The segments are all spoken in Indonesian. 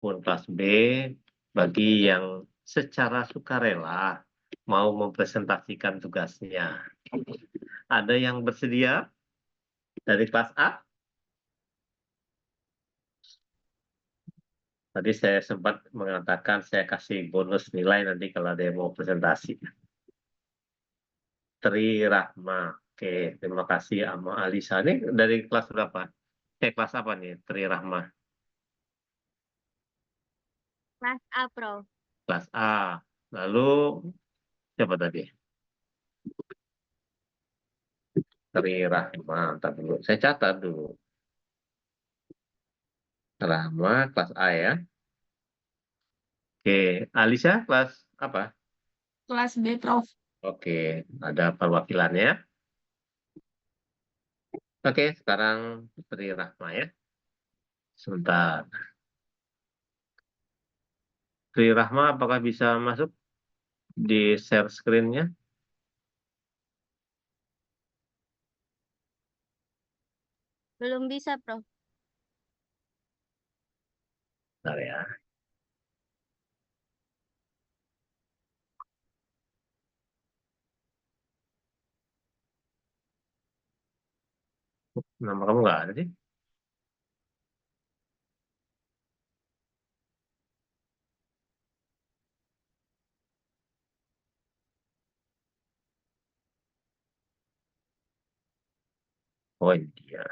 kelas B bagi yang secara sukarela mau mempresentasikan tugasnya. Ada yang bersedia dari kelas A? Tadi saya sempat mengatakan saya kasih bonus nilai nanti kalau ada yang mau presentasi. Tri Rahma. Oke, terima kasih Ama Alisa. Ini dari kelas berapa? Kelas apa nih, Tri Rahma? Kelas A, Prof. Kelas A. Lalu siapa tadi? Tri Rahma. Ntar dulu. Saya catat dulu. Rahma kelas A ya. Oke, Alisa kelas apa? Kelas B, Prof. Oke, ada perwakilannya. Oke, sekarang Tri Rahma ya. Sebentar. Tri Rahma apakah bisa masuk di share screen-nya? Belum bisa, Prof. Bentar ya. Nama kamu nggak ada sih? Oh, ini dia.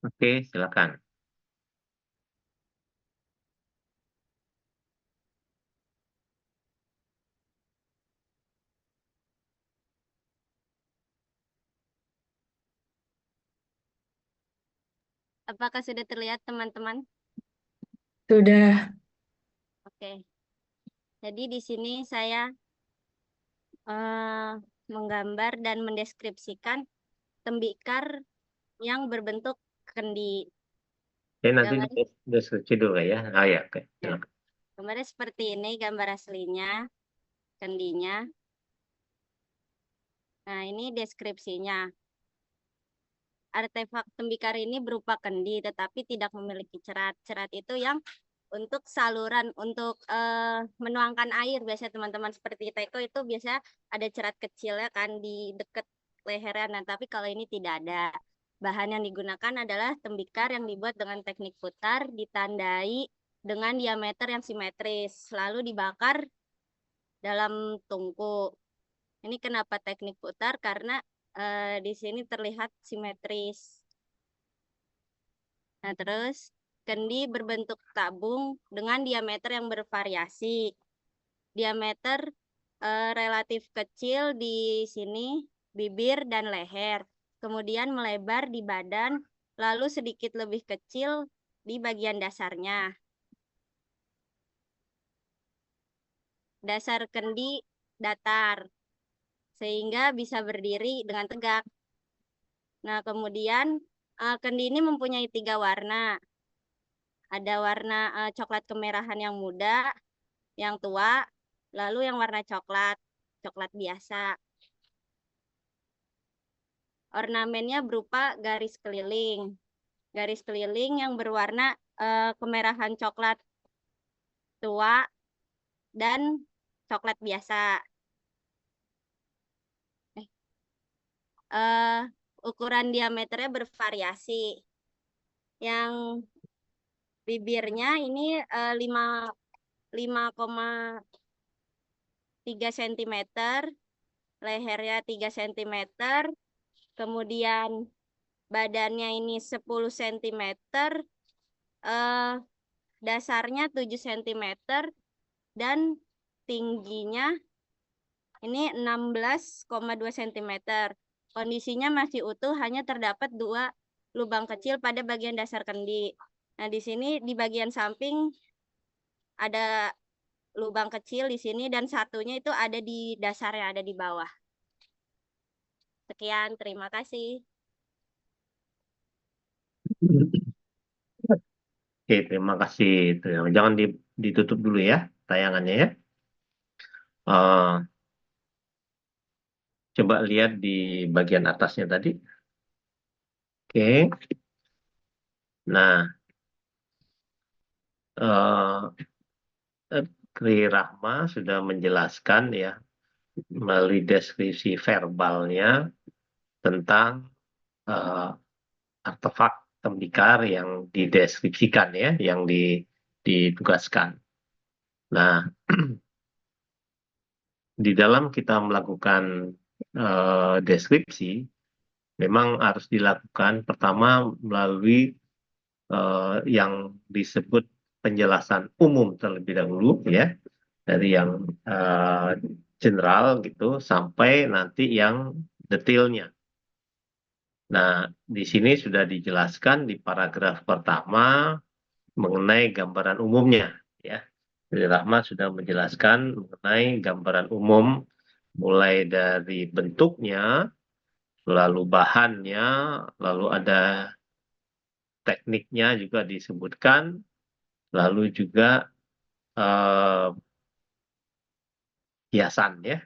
Oke, silakan. Apakah sudah terlihat, teman-teman? Sudah. Oke. Jadi di sini saya menggambar dan mendeskripsikan tembikar yang berbentuk kendi. Nanti Gambarnya, deskripsi dulu ya. Ah ya, oke. ya, Silakan. gambarnya seperti ini, gambar aslinya, kendinya. Nah, ini deskripsinya. Artefak tembikar ini berupa kendi, tetapi tidak memiliki cerat. Cerat itu yang untuk saluran, untuk menuangkan air. Biasanya teman-teman seperti teko itu biasanya ada cerat kecilnya kan di dekat lehernya. Nah, tapi kalau ini tidak ada. Bahan yang digunakan adalah tembikar yang dibuat dengan teknik putar, ditandai dengan diameter yang simetris, lalu dibakar dalam tungku. Ini kenapa teknik putar? Karena di sini terlihat simetris. Nah, terus kendi berbentuk tabung dengan diameter yang bervariasi. Diameter relatif kecil di sini, bibir dan leher. Kemudian melebar di badan, lalu sedikit lebih kecil di bagian dasarnya. Dasar kendi datar, sehingga bisa berdiri dengan tegak. Nah, kemudian kendi ini mempunyai 3 warna. Ada warna coklat kemerahan yang muda, yang tua, lalu yang warna coklat, coklat biasa. Ornamennya berupa garis keliling. Garis keliling yang berwarna kemerahan coklat tua dan coklat biasa. Ukuran diameternya bervariasi. Yang bibirnya ini 5,3 cm, lehernya 3 cm, kemudian badannya ini 10 cm, dasarnya 7 cm, dan tingginya ini 16,2 cm. Kondisinya masih utuh, hanya terdapat 2 lubang kecil pada bagian dasar kendi. Nah, di sini di bagian samping ada lubang kecil di sini dan satunya itu ada di dasarnya, ada di bawah. Sekian, terima kasih. Oke, terima kasih. Jangan ditutup dulu ya tayangannya ya. Coba lihat di bagian atasnya tadi. Oke. Nah, Tri Rahma sudah menjelaskan ya melalui deskripsi verbalnya tentang artefak tembikar yang dideskripsikan ya, yang ditugaskan. Nah, di dalam kita melakukan deskripsi, memang harus dilakukan pertama melalui yang disebut penjelasan umum terlebih dahulu ya, dari yang general gitu sampai nanti yang detailnya. Nah, di sini sudah dijelaskan di paragraf pertama mengenai gambaran umumnya ya. Jadi Rahma sudah menjelaskan mengenai gambaran umum mulai dari bentuknya, lalu bahannya, lalu ada tekniknya juga disebutkan, lalu juga hiasan ya.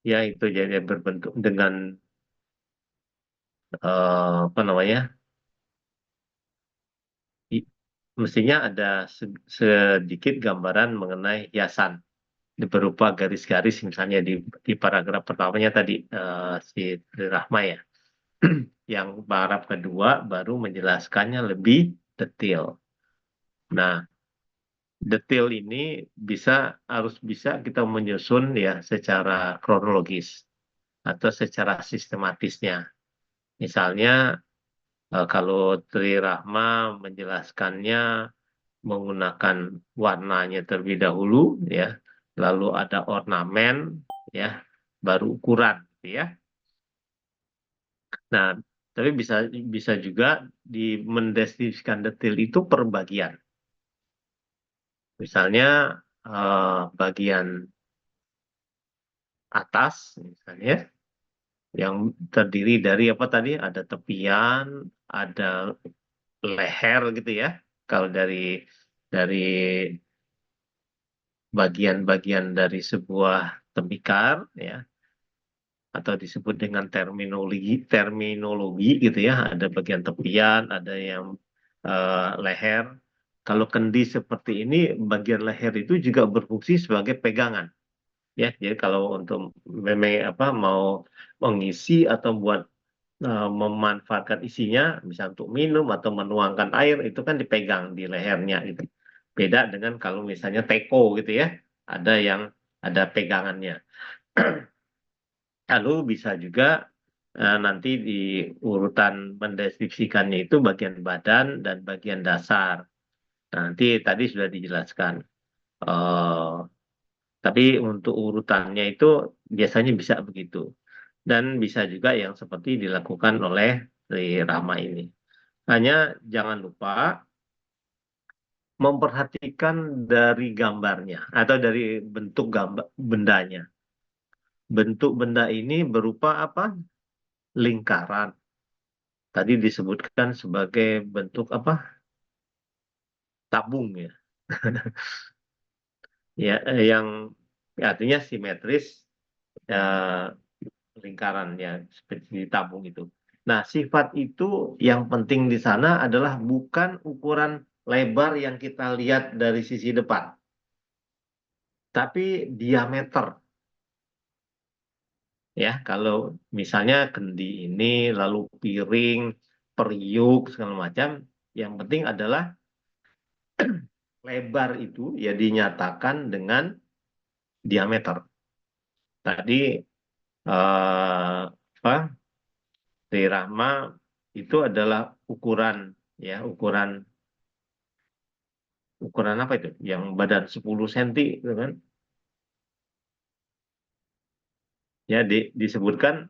Ya itu jadi berbentuk dengan apa namanya? Mestinya ada sedikit gambaran mengenai hiasan berupa garis-garis misalnya di paragraf pertamanya tadi si Rahma ya. Yang paragraf kedua baru menjelaskannya lebih detail. Nah, detail ini harus bisa kita menyusun ya secara kronologis atau secara sistematisnya. Misalnya kalau Tri Rahma menjelaskannya menggunakan warnanya terlebih dahulu ya, lalu ada ornamen ya, baru ukuran gitu ya. Nah, tapi bisa juga mendeskripsikan detail itu per bagian. Misalnya bagian atas misalnya yang terdiri dari apa tadi? Ada tepian, ada leher gitu ya. Kalau dari bagian-bagian dari sebuah tembikar ya, atau disebut dengan terminologi gitu ya, ada bagian tepian, ada yang leher. Kalau kendi seperti ini, bagian leher itu juga berfungsi sebagai pegangan ya. Jadi kalau untuk mau mengisi atau buat memanfaatkan isinya, bisa untuk minum atau menuangkan air, itu kan dipegang di lehernya gitu. Beda dengan kalau misalnya teko gitu ya, ada yang ada pegangannya. Lalu bisa juga nanti di urutan mendeskripsikannya itu bagian badan dan bagian dasar. Nah, nanti tadi sudah dijelaskan. Tapi untuk urutannya itu biasanya bisa begitu. Dan bisa juga yang seperti dilakukan oleh Sri Rama ini. Hanya jangan lupa memperhatikan dari gambarnya atau dari bentuk bendanya. Bentuk benda ini berupa apa? Lingkaran. Tadi disebutkan sebagai bentuk apa? Tabung ya. Ya, yang artinya simetris lingkaran ya seperti di tabung itu. Nah, sifat itu yang penting di sana adalah bukan ukuran lebar yang kita lihat dari sisi depan, tapi diameter. Ya, kalau misalnya kendi ini lalu piring, periuk segala macam, yang penting adalah lebar itu ya dinyatakan dengan diameter. Tadi apa? Sri Rahma itu adalah ukuran ya, ukuran apa itu? Yang badan 10 cm itu kan. Ya disebutkan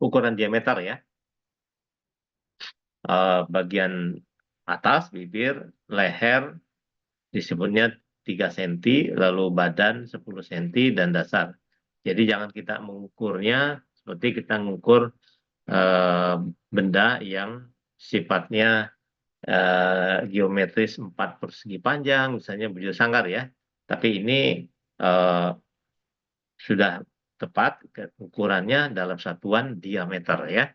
ukuran diameter ya. Bagian atas bibir, leher disebutnya 3 cm, lalu badan 10 cm dan dasar. Jadi jangan kita mengukurnya seperti kita mengukur benda yang sifatnya geometris 4 persegi panjang, misalnya bujur sangkar ya. Tapi ini eh, sudah tepat ukurannya dalam satuan diameter ya.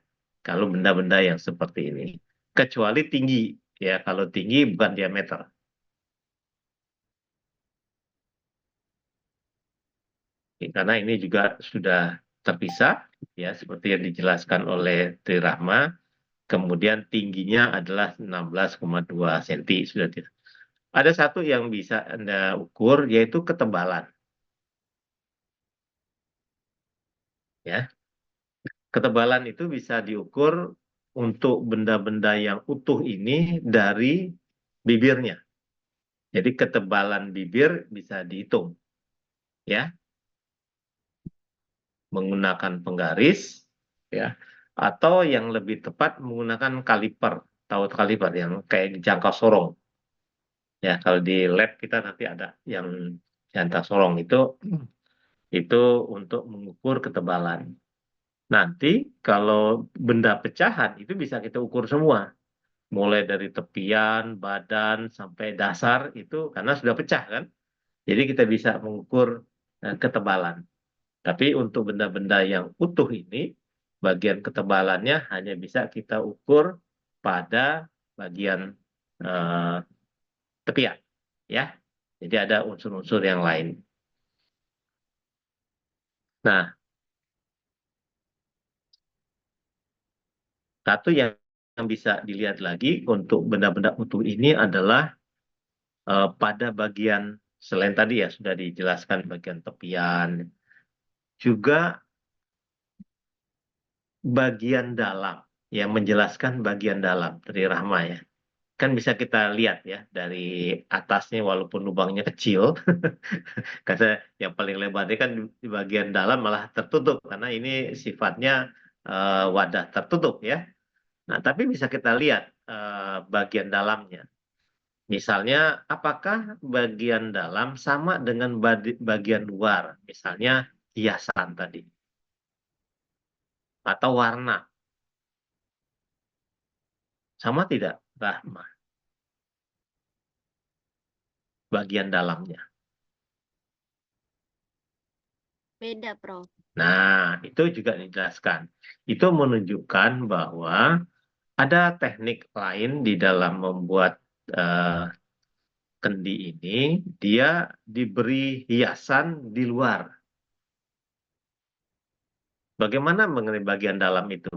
Kalau benda-benda yang seperti ini. Kecuali tinggi ya, kalau tinggi bukan diameter. Karena ini juga sudah terpisah ya, seperti yang dijelaskan oleh Tri Rahma. Kemudian tingginya adalah 16,2 cm sudah tidak. Ada satu yang bisa Anda ukur yaitu ketebalan ya. Ketebalan itu bisa diukur untuk benda-benda yang utuh ini dari bibirnya. Jadi ketebalan bibir bisa dihitung ya, menggunakan penggaris ya, atau yang lebih tepat menggunakan kaliper. Tahu kaliper yang kayak jangkau sorong. Ya, kalau di lab kita nanti ada yang jangkau sorong itu untuk mengukur ketebalan. Nanti kalau benda pecahan itu bisa kita ukur semua. Mulai dari tepian, badan, sampai dasar itu karena sudah pecah kan. Jadi kita bisa mengukur ketebalan. Tapi untuk benda-benda yang utuh ini, bagian ketebalannya hanya bisa kita ukur pada bagian eh, tepian. Ya, jadi ada unsur-unsur yang lain. Nah, satu yang bisa dilihat lagi untuk benda-benda utuh ini adalah pada bagian selain tadi ya sudah dijelaskan bagian tepian, juga bagian dalam yang menjelaskan bagian dalam dari Rahma ya. Kan bisa kita lihat ya dari atasnya walaupun lubangnya kecil, karena yang paling lebar ini kan di bagian dalam malah tertutup karena ini sifatnya wadah tertutup ya. Nah, tapi bisa kita lihat bagian dalamnya. Misalnya, apakah bagian dalam sama dengan bagian luar? Misalnya hiasan tadi atau warna, sama tidak, Rahma? Bagian dalamnya. Beda, Prof. Nah, itu juga dijelaskan. Itu menunjukkan bahwa ada teknik lain di dalam membuat eh, kendi ini, dia diberi hiasan di luar. Bagaimana mengenai bagian dalam itu?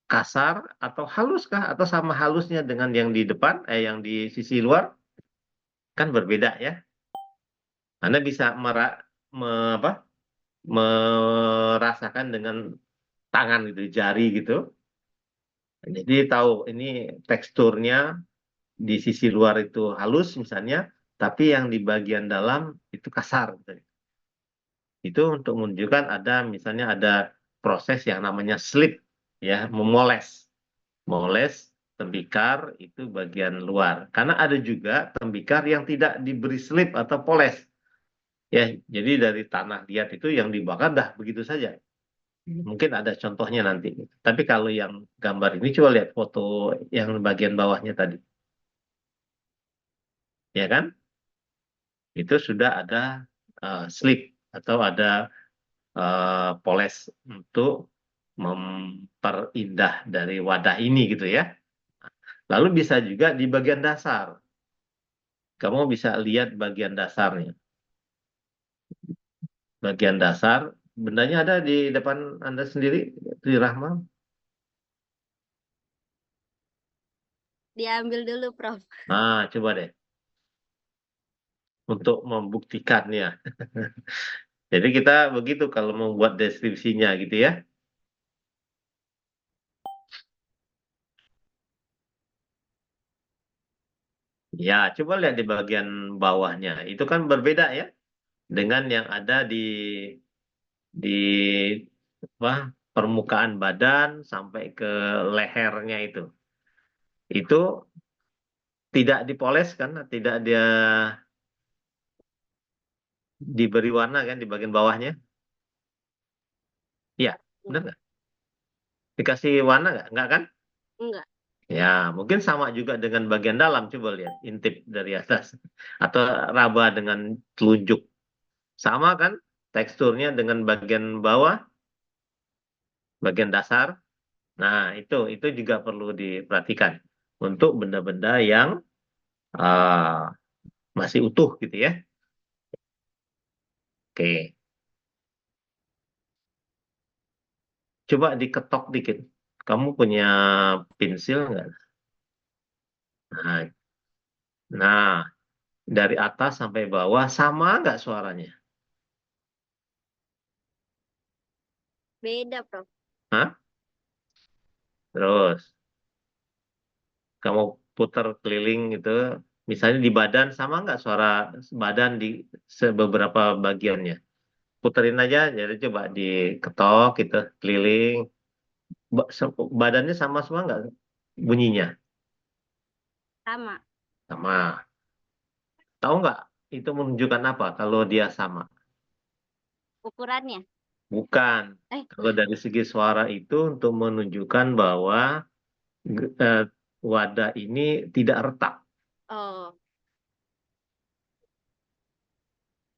Kasar atau haluskah? Atau sama halusnya dengan yang di depan, yang di sisi luar? Kan berbeda ya. Anda bisa merasakan dengan tangan gitu, jari gitu. Jadi tahu ini teksturnya di sisi luar itu halus misalnya, tapi yang di bagian dalam itu kasar. Gitu. Itu untuk menunjukkan ada misalnya ada proses yang namanya slip ya, memoles. Moles tembikar itu bagian luar. Karena ada juga tembikar yang tidak diberi slip atau poles. Ya, jadi dari tanah liat itu yang dibakar dah begitu saja. Mungkin ada contohnya nanti. Tapi kalau yang gambar ini coba lihat foto yang bagian bawahnya tadi. Ya kan? Itu sudah ada slip atau ada poles untuk memperindah dari wadah ini gitu ya. Lalu bisa juga di bagian dasar. Kamu bisa lihat bagian dasarnya. Bagian dasar, bendanya ada di depan Anda sendiri, Tri Rahma. Diambil dulu, Prof. Nah, coba deh. Untuk membuktikannya. Jadi kita begitu kalau membuat deskripsinya gitu ya. Ya, coba lihat di bagian bawahnya. Itu kan berbeda ya dengan yang ada di apa, permukaan badan sampai ke lehernya itu. Itu tidak dipoles kan, tidak dia diberi warna kan di bagian bawahnya. Iya, benar nggak? Dikasih warna nggak? Nggak kan? Enggak. Ya, mungkin sama juga dengan bagian dalam. Coba lihat, intip dari atas. Atau raba dengan telunjuk. Sama kan teksturnya dengan bagian bawah, bagian dasar. Nah, itu juga perlu diperhatikan untuk benda-benda yang ah, masih utuh gitu ya. Oke, coba diketok dikit. Kamu punya pensil nggak? Nah, nah, dari atas sampai bawah sama nggak suaranya? Beda, Prof. Hah? Terus kamu putar keliling gitu, misalnya di badan sama nggak suara badan di beberapa bagiannya? Puterin aja, jadi coba diketok gitu, keliling. Badannya sama semua nggak bunyinya? Sama. Sama. Tahu nggak itu menunjukkan apa kalau dia sama? Ukurannya. Bukan. Eh, Kalau dari segi suara itu untuk menunjukkan bahwa eh, wadah ini tidak retak. oh.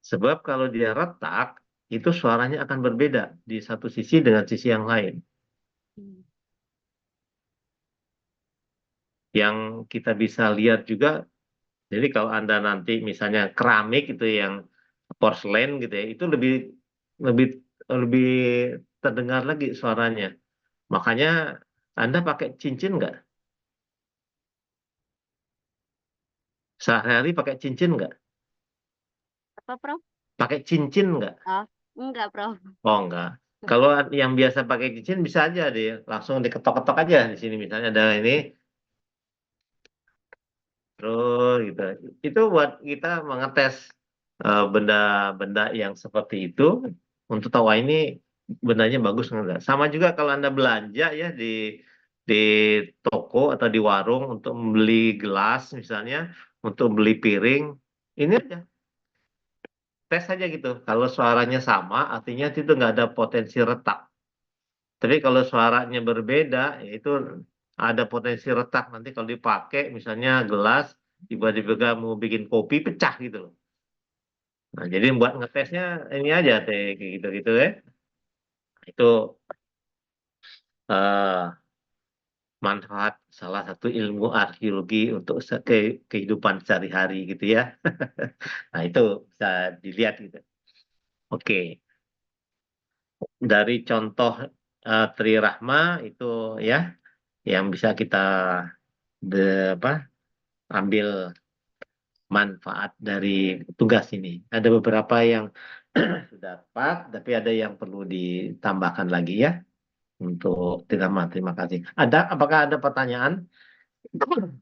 Sebab kalau dia retak, itu suaranya akan berbeda di satu sisi dengan sisi yang lain. Hmm. Yang kita bisa lihat juga, jadi kalau Anda nanti misalnya keramik itu yang porselen gitu ya, itu lebih lebih lebih terdengar lagi suaranya. Makanya Anda pakai cincin nggak? Sehari-hari pakai cincin nggak? Apa, Prof? Pakai cincin nggak? Oh, enggak, Prof. Oh enggak. Kalau yang biasa pakai cincin bisa aja deh, langsung diketok-ketok aja di sini misalnya ada ini, terus gitu. Itu buat kita mengetes benda-benda yang seperti itu untuk tahu, "Wah, ini bendanya bagus enggak." Sama juga kalau Anda belanja ya di toko atau di warung untuk membeli gelas misalnya, untuk beli piring, ini aja tes aja gitu. Kalau suaranya sama, artinya itu nggak ada potensi retak. Tapi kalau suaranya berbeda, ya itu ada potensi retak. Nanti kalau dipakai, misalnya gelas, tiba-tiba mau bikin kopi, pecah gitu loh. Nah, jadi buat ngetesnya ini aja, kayak gitu-gitu ya. Itu eh, manfaat salah satu ilmu arkeologi untuk kehidupan sehari-hari gitu ya. Nah, itu bisa dilihat gitu. Oke, dari contoh Trirahma itu ya, yang bisa kita apa, ambil manfaat dari tugas ini. Ada beberapa yang sudah tepat, tapi ada yang perlu ditambahkan lagi ya untuk terima kasih. Apakah ada pertanyaan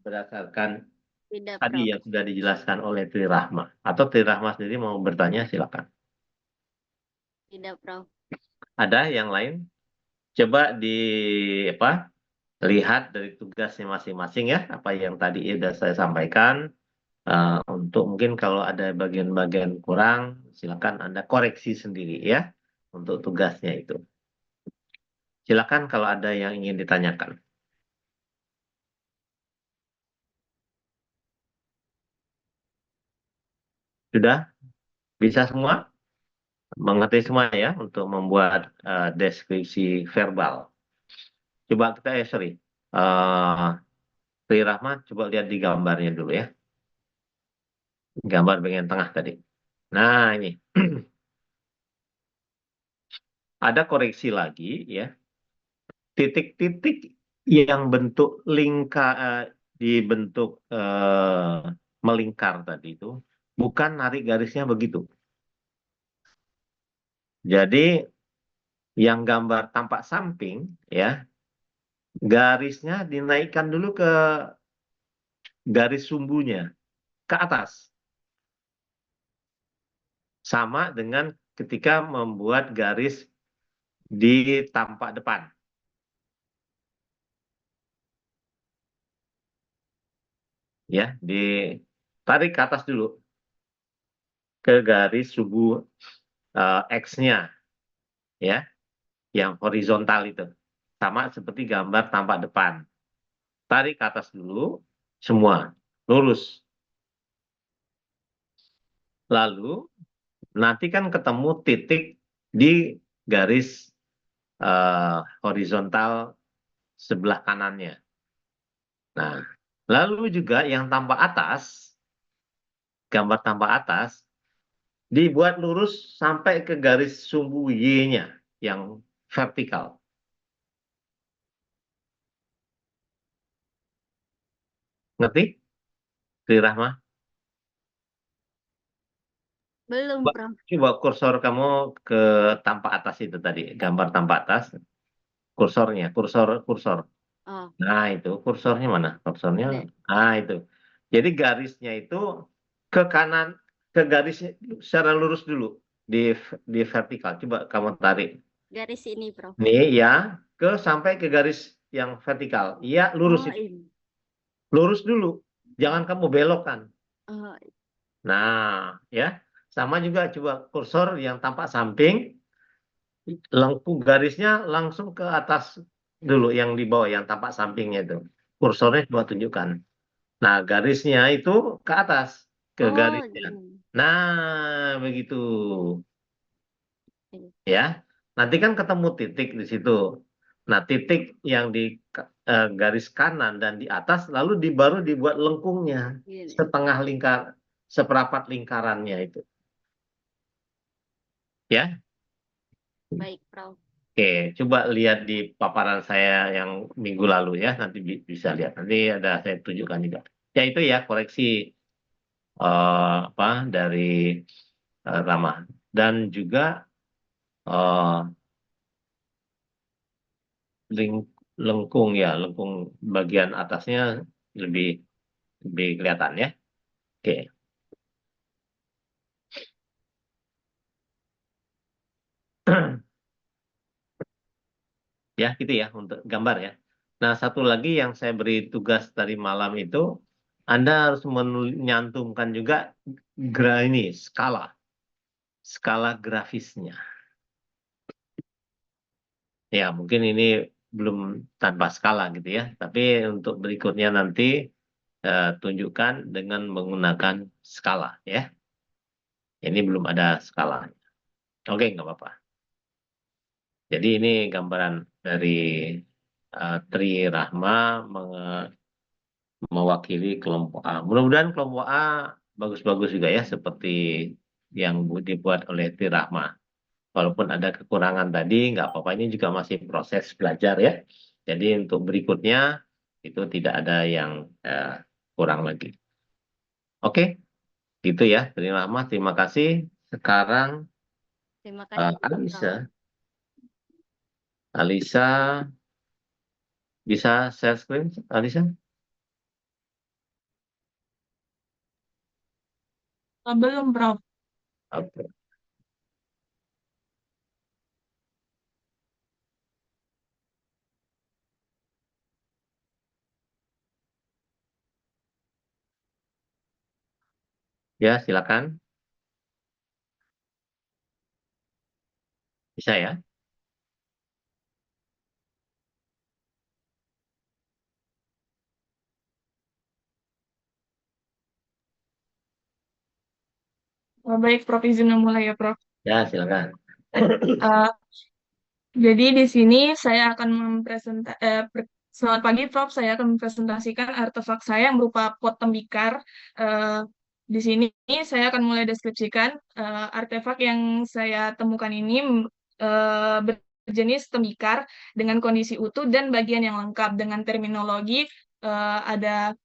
berdasarkan Tidak, tadi Prof. yang sudah dijelaskan oleh Tri Rahma? Atau Tri Rahma sendiri mau bertanya, silakan. Tidak, Prof. Ada yang lain? Coba apa? Lihat dari tugasnya masing-masing ya, apa yang tadi sudah saya sampaikan. Untuk mungkin kalau ada bagian-bagian kurang, silakan Anda koreksi sendiri ya untuk tugasnya itu. Silakan kalau ada yang ingin ditanyakan. Sudah bisa semua? Mengerti semua ya untuk membuat deskripsi verbal. Coba kita, sorry. Eh Tri Rahmat, coba lihat di gambarnya dulu ya. Gambar bagian tengah tadi. Nah, ini. Ada koreksi lagi ya. Titik-titik yang bentuk dibentuk melingkar tadi itu bukan narik garisnya begitu. Jadi yang gambar tampak samping ya, garisnya dinaikkan dulu ke garis sumbunya ke atas. Sama dengan ketika membuat garis di tampak depan. Ya, ditarik ke atas dulu ke garis sumbu X-nya ya, yang horizontal itu. Sama seperti gambar tampak depan. tarik ke atas dulu, semua lurus. Lalu nanti kan ketemu titik di garis horizontal sebelah kanannya. Nah, lalu juga yang tampak atas, gambar tampak atas, dibuat lurus sampai ke garis sumbu Y-nya yang vertikal. Ngerti? Tri Rahma? Belum, Coba, Prof. coba kursor kamu ke tampak atas itu tadi, gambar tampak atas, kursornya, kursor. Oh, Nah, itu kursornya mana? Kursornya, ada. nah itu. Jadi garisnya itu ke kanan, ke garisnya secara lurus dulu di vertikal. Coba kamu tarik. Garis ini, Prof. Nih ya, sampai ke garis yang vertikal. Iya, lurus Oh, itu. ini. Lurus dulu. Jangan kamu belokkan. Oh, Nah, ya. Sama juga coba kursor yang tampak samping, lengkung garisnya langsung ke atas dulu yang di bawah yang tampak sampingnya itu. Kursornya coba tunjukkan. Nah, garisnya itu ke atas, ke oh, garisnya. gini. Nah, begitu. Ini. Ya. Nanti kan ketemu titik di situ. Nah, titik yang di garis kanan dan di atas lalu baru dibuat lengkungnya Gini. setengah lingkar, seperempat lingkarannya itu. Ya. Baik, Prof. Oke, coba lihat di paparan saya yang minggu lalu ya, nanti bisa lihat. Nanti ada saya tunjukkan juga. Ya itu ya koreksi apa dari Rama dan juga eh, lengkung ya, lengkung bagian atasnya lebih lebih kelihatan ya. Oke, ya gitu ya untuk gambar ya. Nah, satu lagi yang saya beri tugas tadi malam itu, Anda harus menyantumkan juga ini skala grafisnya. Ya, mungkin ini belum tanpa skala gitu ya, tapi untuk berikutnya nanti tunjukkan dengan menggunakan skala ya. Ini belum ada skala. Oke, nggak apa-apa. Jadi ini gambaran dari Tri Rahma mewakili kelompok A. Mudah-mudahan kelompok A bagus-bagus juga ya, seperti yang dibuat oleh Tri Rahma. Walaupun ada kekurangan tadi, nggak apa-apa, ini juga masih proses belajar ya. Jadi untuk berikutnya itu tidak ada yang kurang lagi. Oke, gitu ya. Terima kasih. Sekarang Terima kasih juga, Prof. Alisa bisa share screen, Alisa? Belum, Prof. Oke. Ya, silakan. Bisa ya? Baik, Prof. Izin memulai ya, Prof. Ya, silakan. Eh, jadi di sini saya akan selamat pagi, Prof. Saya akan mempresentasikan artefak saya yang berupa pot tembikar. Eh, di sini saya akan mulai deskripsikan artefak yang saya temukan ini eh, berjenis tembikar dengan kondisi utuh dan bagian yang lengkap dengan terminologi ada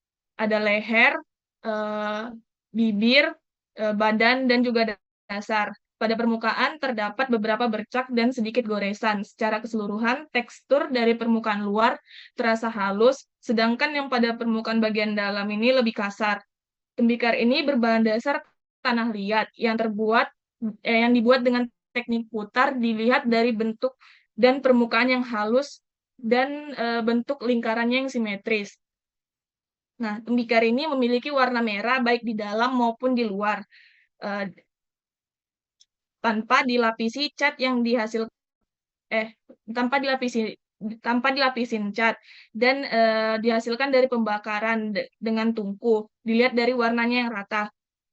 leher, eh, bibir, badan, dan juga dasar. Pada permukaan terdapat beberapa bercak dan sedikit goresan. Secara keseluruhan, tekstur dari permukaan luar terasa halus, sedangkan yang pada permukaan bagian dalam ini lebih kasar. Tembikar ini berbahan dasar tanah liat yang dibuat dengan teknik putar dilihat dari bentuk dan permukaan yang halus dan bentuk lingkarannya yang simetris. Nah, tembikar ini memiliki warna merah baik di dalam maupun di luar, eh, tanpa dilapisi cat yang tanpa dilapisi tanpa dilapisin cat dan dihasilkan dari pembakaran dengan tungku. Dilihat dari warnanya yang rata.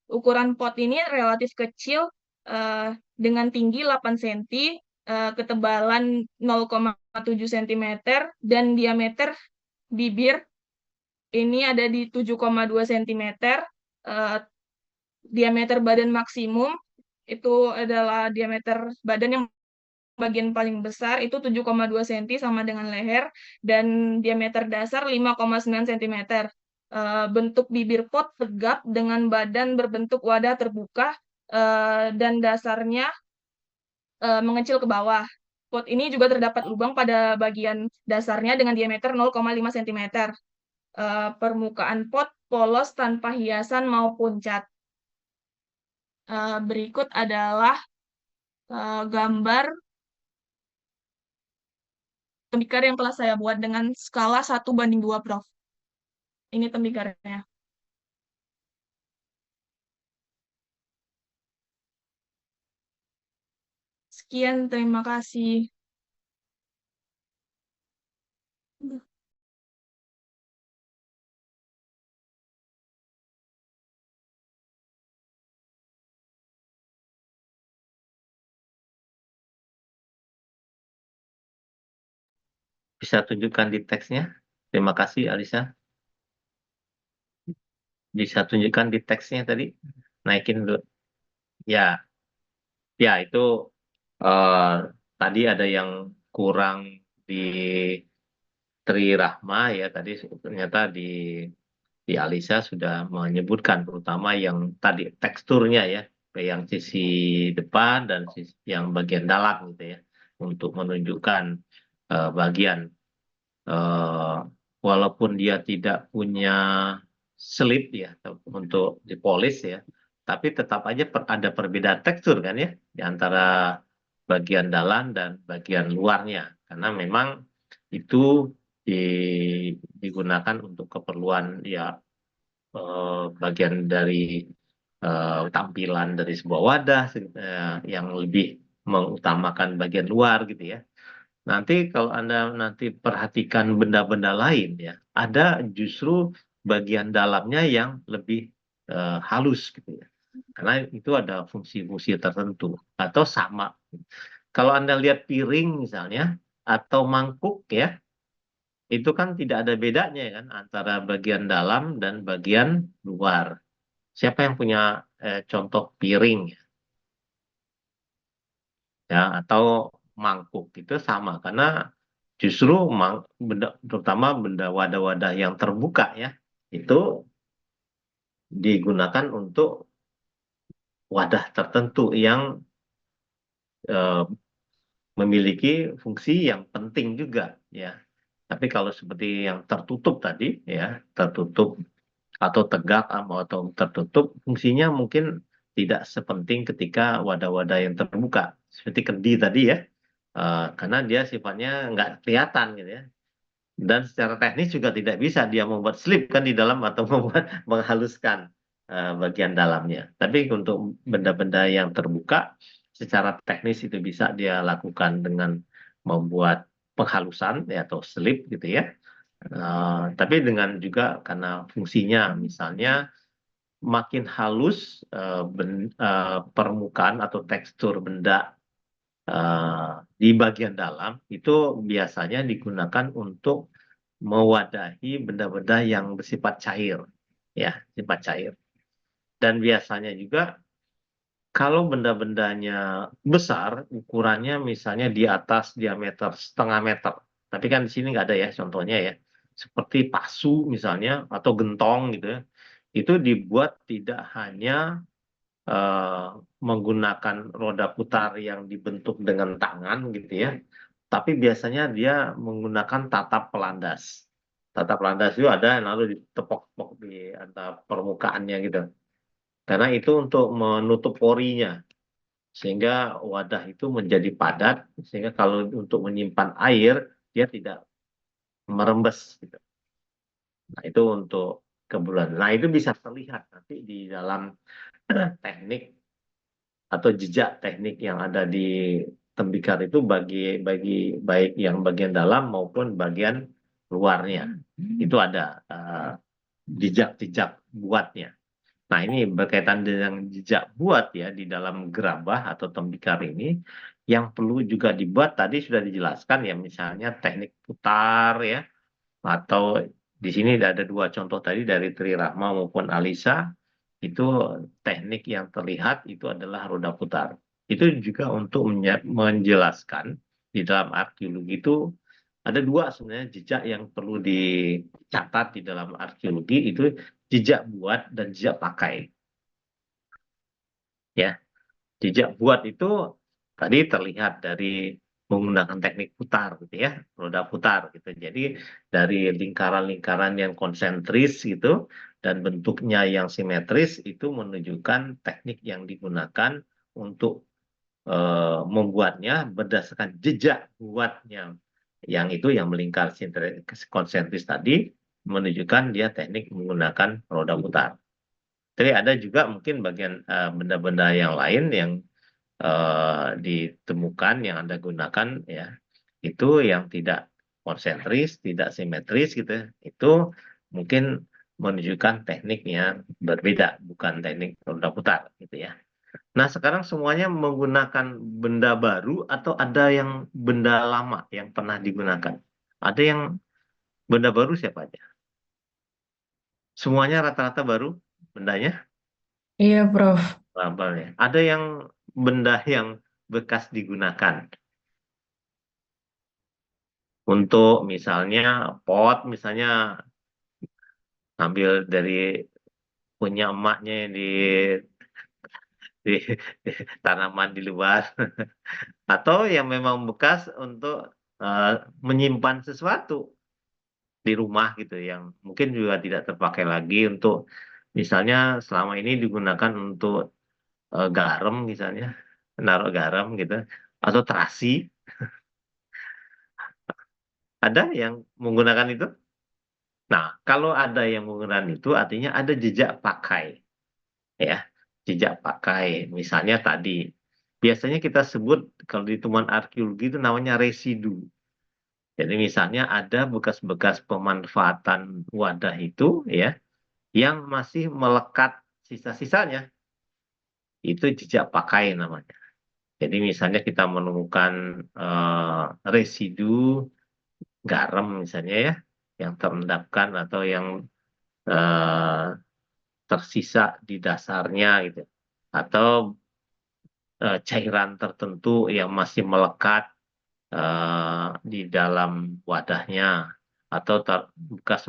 Ukuran pot ini relatif kecil dengan tinggi 8 cm, ketebalan 0,7 cm dan diameter bibir ini ada di 7,2 cm. Diameter badan maksimum itu adalah diameter badan yang bagian paling besar itu 7,2 cm sama dengan leher dan diameter dasar 5,9 cm. Bentuk bibir pot tegap dengan badan berbentuk wadah terbuka dan dasarnya mengecil ke bawah. Pot ini juga terdapat lubang pada bagian dasarnya dengan diameter 0,5 cm. Permukaan pot polos tanpa hiasan maupun cat. Berikut adalah gambar tembikar yang telah saya buat dengan skala 1:2, Prof. Ini tembikarnya. Sekian, terima kasih. Bisa tunjukkan di teksnya. Terima kasih, Alisa. Bisa tunjukkan di teksnya tadi. Naikin dulu. Ya, ya itu tadi ada yang kurang di Tri Rahma ya tadi ternyata di Alisa sudah menyebutkan terutama yang tadi teksturnya ya, yang sisi depan dan sisi yang bagian dalam gitu ya, untuk menunjukkan bagian walaupun dia tidak punya slip ya untuk dipolis ya, tapi tetap aja ada perbedaan tekstur kan ya di antara bagian dalam dan bagian luarnya karena memang itu digunakan untuk keperluan ya bagian dari tampilan dari sebuah wadah yang lebih mengutamakan bagian luar gitu ya. Nanti kalau Anda nanti perhatikan benda-benda lain ya, ada justru bagian dalamnya yang lebih halus gitu ya. Karena itu ada fungsi-fungsi tertentu atau sama. Kalau Anda lihat piring misalnya atau mangkuk ya, itu kan tidak ada bedanya kan antara bagian dalam dan bagian luar. Siapa yang punya contoh piring ya atau mangkuk itu sama karena justru benda, terutama benda wadah-wadah yang terbuka ya itu digunakan untuk wadah tertentu yang eh, memiliki fungsi yang penting juga ya. Tapi kalau seperti yang tertutup tadi ya, tertutup atau tegak atau tertutup, fungsinya mungkin tidak sepenting ketika wadah-wadah yang terbuka seperti kendi tadi ya, karena dia sifatnya nggak kelihatan gitu ya. Dan secara teknis juga tidak bisa dia membuat slip kan di dalam atau membuat menghaluskan bagian dalamnya. Tapi untuk benda-benda yang terbuka, secara teknis itu bisa dia lakukan dengan membuat penghalusan ya, atau slip gitu ya. Tapi dengan juga karena fungsinya misalnya makin halus permukaan atau tekstur benda di bagian dalam itu biasanya digunakan untuk mewadahi benda-benda yang bersifat cair, ya, sifat cair. Dan biasanya juga kalau benda-bendanya besar, ukurannya misalnya di atas diameter 0,5 meter, tapi kan di sini nggak ada ya contohnya ya, seperti pasu misalnya atau gentong gitu ya, itu dibuat tidak hanya menggunakan roda putar yang dibentuk dengan tangan gitu ya, tapi biasanya dia menggunakan tatap pelandas. Tatap pelandas itu ada yang lalu ditepok-tepok di antara permukaannya gitu. Karena itu untuk menutup porinya, sehingga wadah itu menjadi padat, sehingga kalau untuk menyimpan air dia tidak merembes. Gitu. Nah itu untuk kebulan. Nah itu bisa terlihat nanti di dalam teknik atau jejak teknik yang ada di tembikar itu baik yang bagian dalam maupun bagian luarnya. Itu ada jejak-jejak buatnya. Nah, ini berkaitan dengan jejak buat ya di dalam gerabah atau tembikar ini yang perlu juga dibuat tadi sudah dijelaskan ya, misalnya teknik putar ya, atau di sini ada dua contoh tadi dari Tri Rahma maupun Alisa, itu teknik yang terlihat itu adalah roda putar. Itu juga untuk menjelaskan di dalam arkeologi itu ada dua sebenarnya jejak yang perlu dicatat di dalam arkeologi, itu jejak buat dan jejak pakai. Ya, jejak buat itu tadi terlihat dari menggunakan teknik putar gitu ya, roda putar gitu. Jadi dari lingkaran-lingkaran yang konsentris gitu dan bentuknya yang simetris itu menunjukkan teknik yang digunakan untuk membuatnya berdasarkan jejak buatnya yang itu yang melingkar konsentris tadi menunjukkan dia teknik menggunakan roda putar. Jadi ada juga mungkin bagian benda-benda yang lain yang ditemukan yang Anda gunakan ya, itu yang tidak konsentris, tidak simetris gitu, itu mungkin menunjukkan teknik yang berbeda, bukan teknik roda putar gitu ya. Nah, sekarang semuanya menggunakan benda baru atau ada yang benda lama yang pernah digunakan? Ada yang benda baru siapa aja? Semuanya rata-rata baru bendanya? Iya, Prof. Labelnya. Ada yang benda yang bekas digunakan untuk misalnya pot, misalnya ambil dari punya emaknya yang di tanaman di luar, atau yang memang bekas untuk menyimpan sesuatu di rumah gitu yang mungkin juga tidak terpakai lagi untuk misalnya selama ini digunakan untuk garam misalnya, naruh garam gitu, atau terasi. Ada yang menggunakan itu? Nah, kalau ada yang menggunakan itu artinya ada jejak pakai, ya. Jejak pakai. Misalnya tadi, biasanya kita sebut kalau di temuan arkeologi itu namanya residu. Jadi misalnya ada bekas-bekas pemanfaatan wadah itu, ya, yang masih melekat sisa-sisanya. Itu jejak pakai namanya. Jadi misalnya kita menemukan residu garam misalnya ya, yang terendapkan atau yang eh, tersisa di dasarnya gitu, atau cairan tertentu yang masih melekat di dalam wadahnya, atau bekas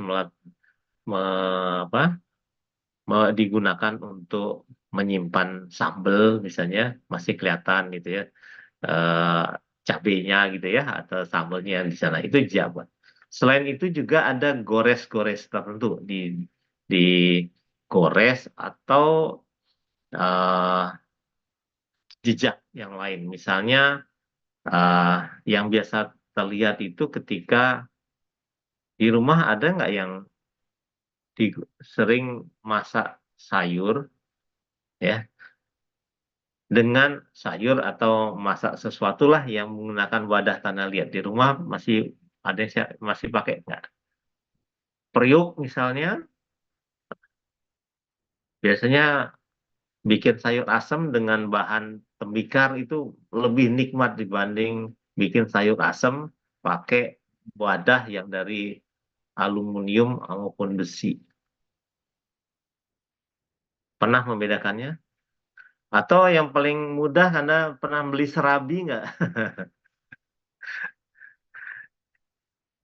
apa, digunakan untuk menyimpan sambal misalnya masih kelihatan gitu ya, eh, cabenya gitu ya atau sambalnya di sana itu jabat. Selain itu juga ada gores-gores tertentu di atau eh, jejak yang lain. Misalnya yang biasa terlihat itu ketika di rumah ada nggak yang sering masak sayur ya dengan sayur atau masak sesuatu lah yang menggunakan wadah tanah liat di rumah masih ada yang masih pakai nggak? Periuk misalnya biasanya bikin sayur asam dengan bahan tembikar itu lebih nikmat dibanding bikin sayur asam pakai wadah yang dari aluminium maupun besi. Pernah membedakannya? Atau yang paling mudah Anda pernah beli serabi nggak?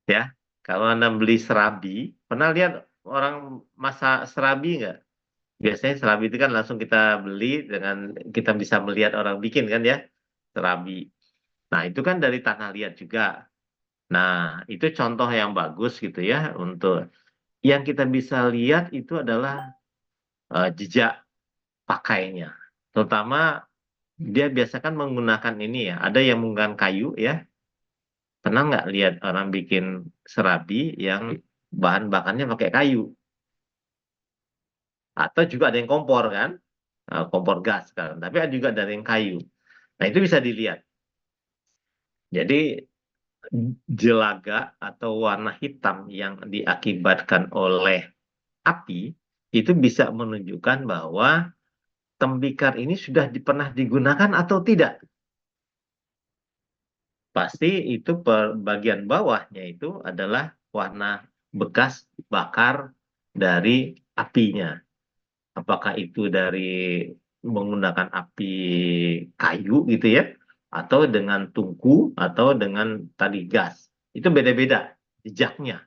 Ya, kalau Anda beli serabi, pernah lihat orang masak serabi nggak? Biasanya serabi itu kan langsung kita beli dengan kita bisa melihat orang bikin kan ya, serabi. Nah, itu kan dari tanah liat juga. Nah, itu contoh yang bagus gitu ya untuk yang kita bisa lihat itu adalah jejak pakainya. Terutama dia biasa kan menggunakan ini ya, ada yang menggunakan kayu ya. Pernah nggak lihat orang bikin serabi yang bahan bakarnya pakai kayu? Atau juga ada yang kompor kan, kompor gas kan. Tapi ada juga dari yang kayu. Nah itu bisa dilihat. Jadi jelaga atau warna hitam yang diakibatkan oleh api itu bisa menunjukkan bahwa tembikar ini sudah pernah digunakan atau tidak. Pasti itu bagian bawahnya itu adalah warna bekas bakar dari apinya. Apakah itu dari menggunakan api kayu gitu ya, atau dengan tungku, atau dengan tadi gas. Itu beda-beda jejaknya.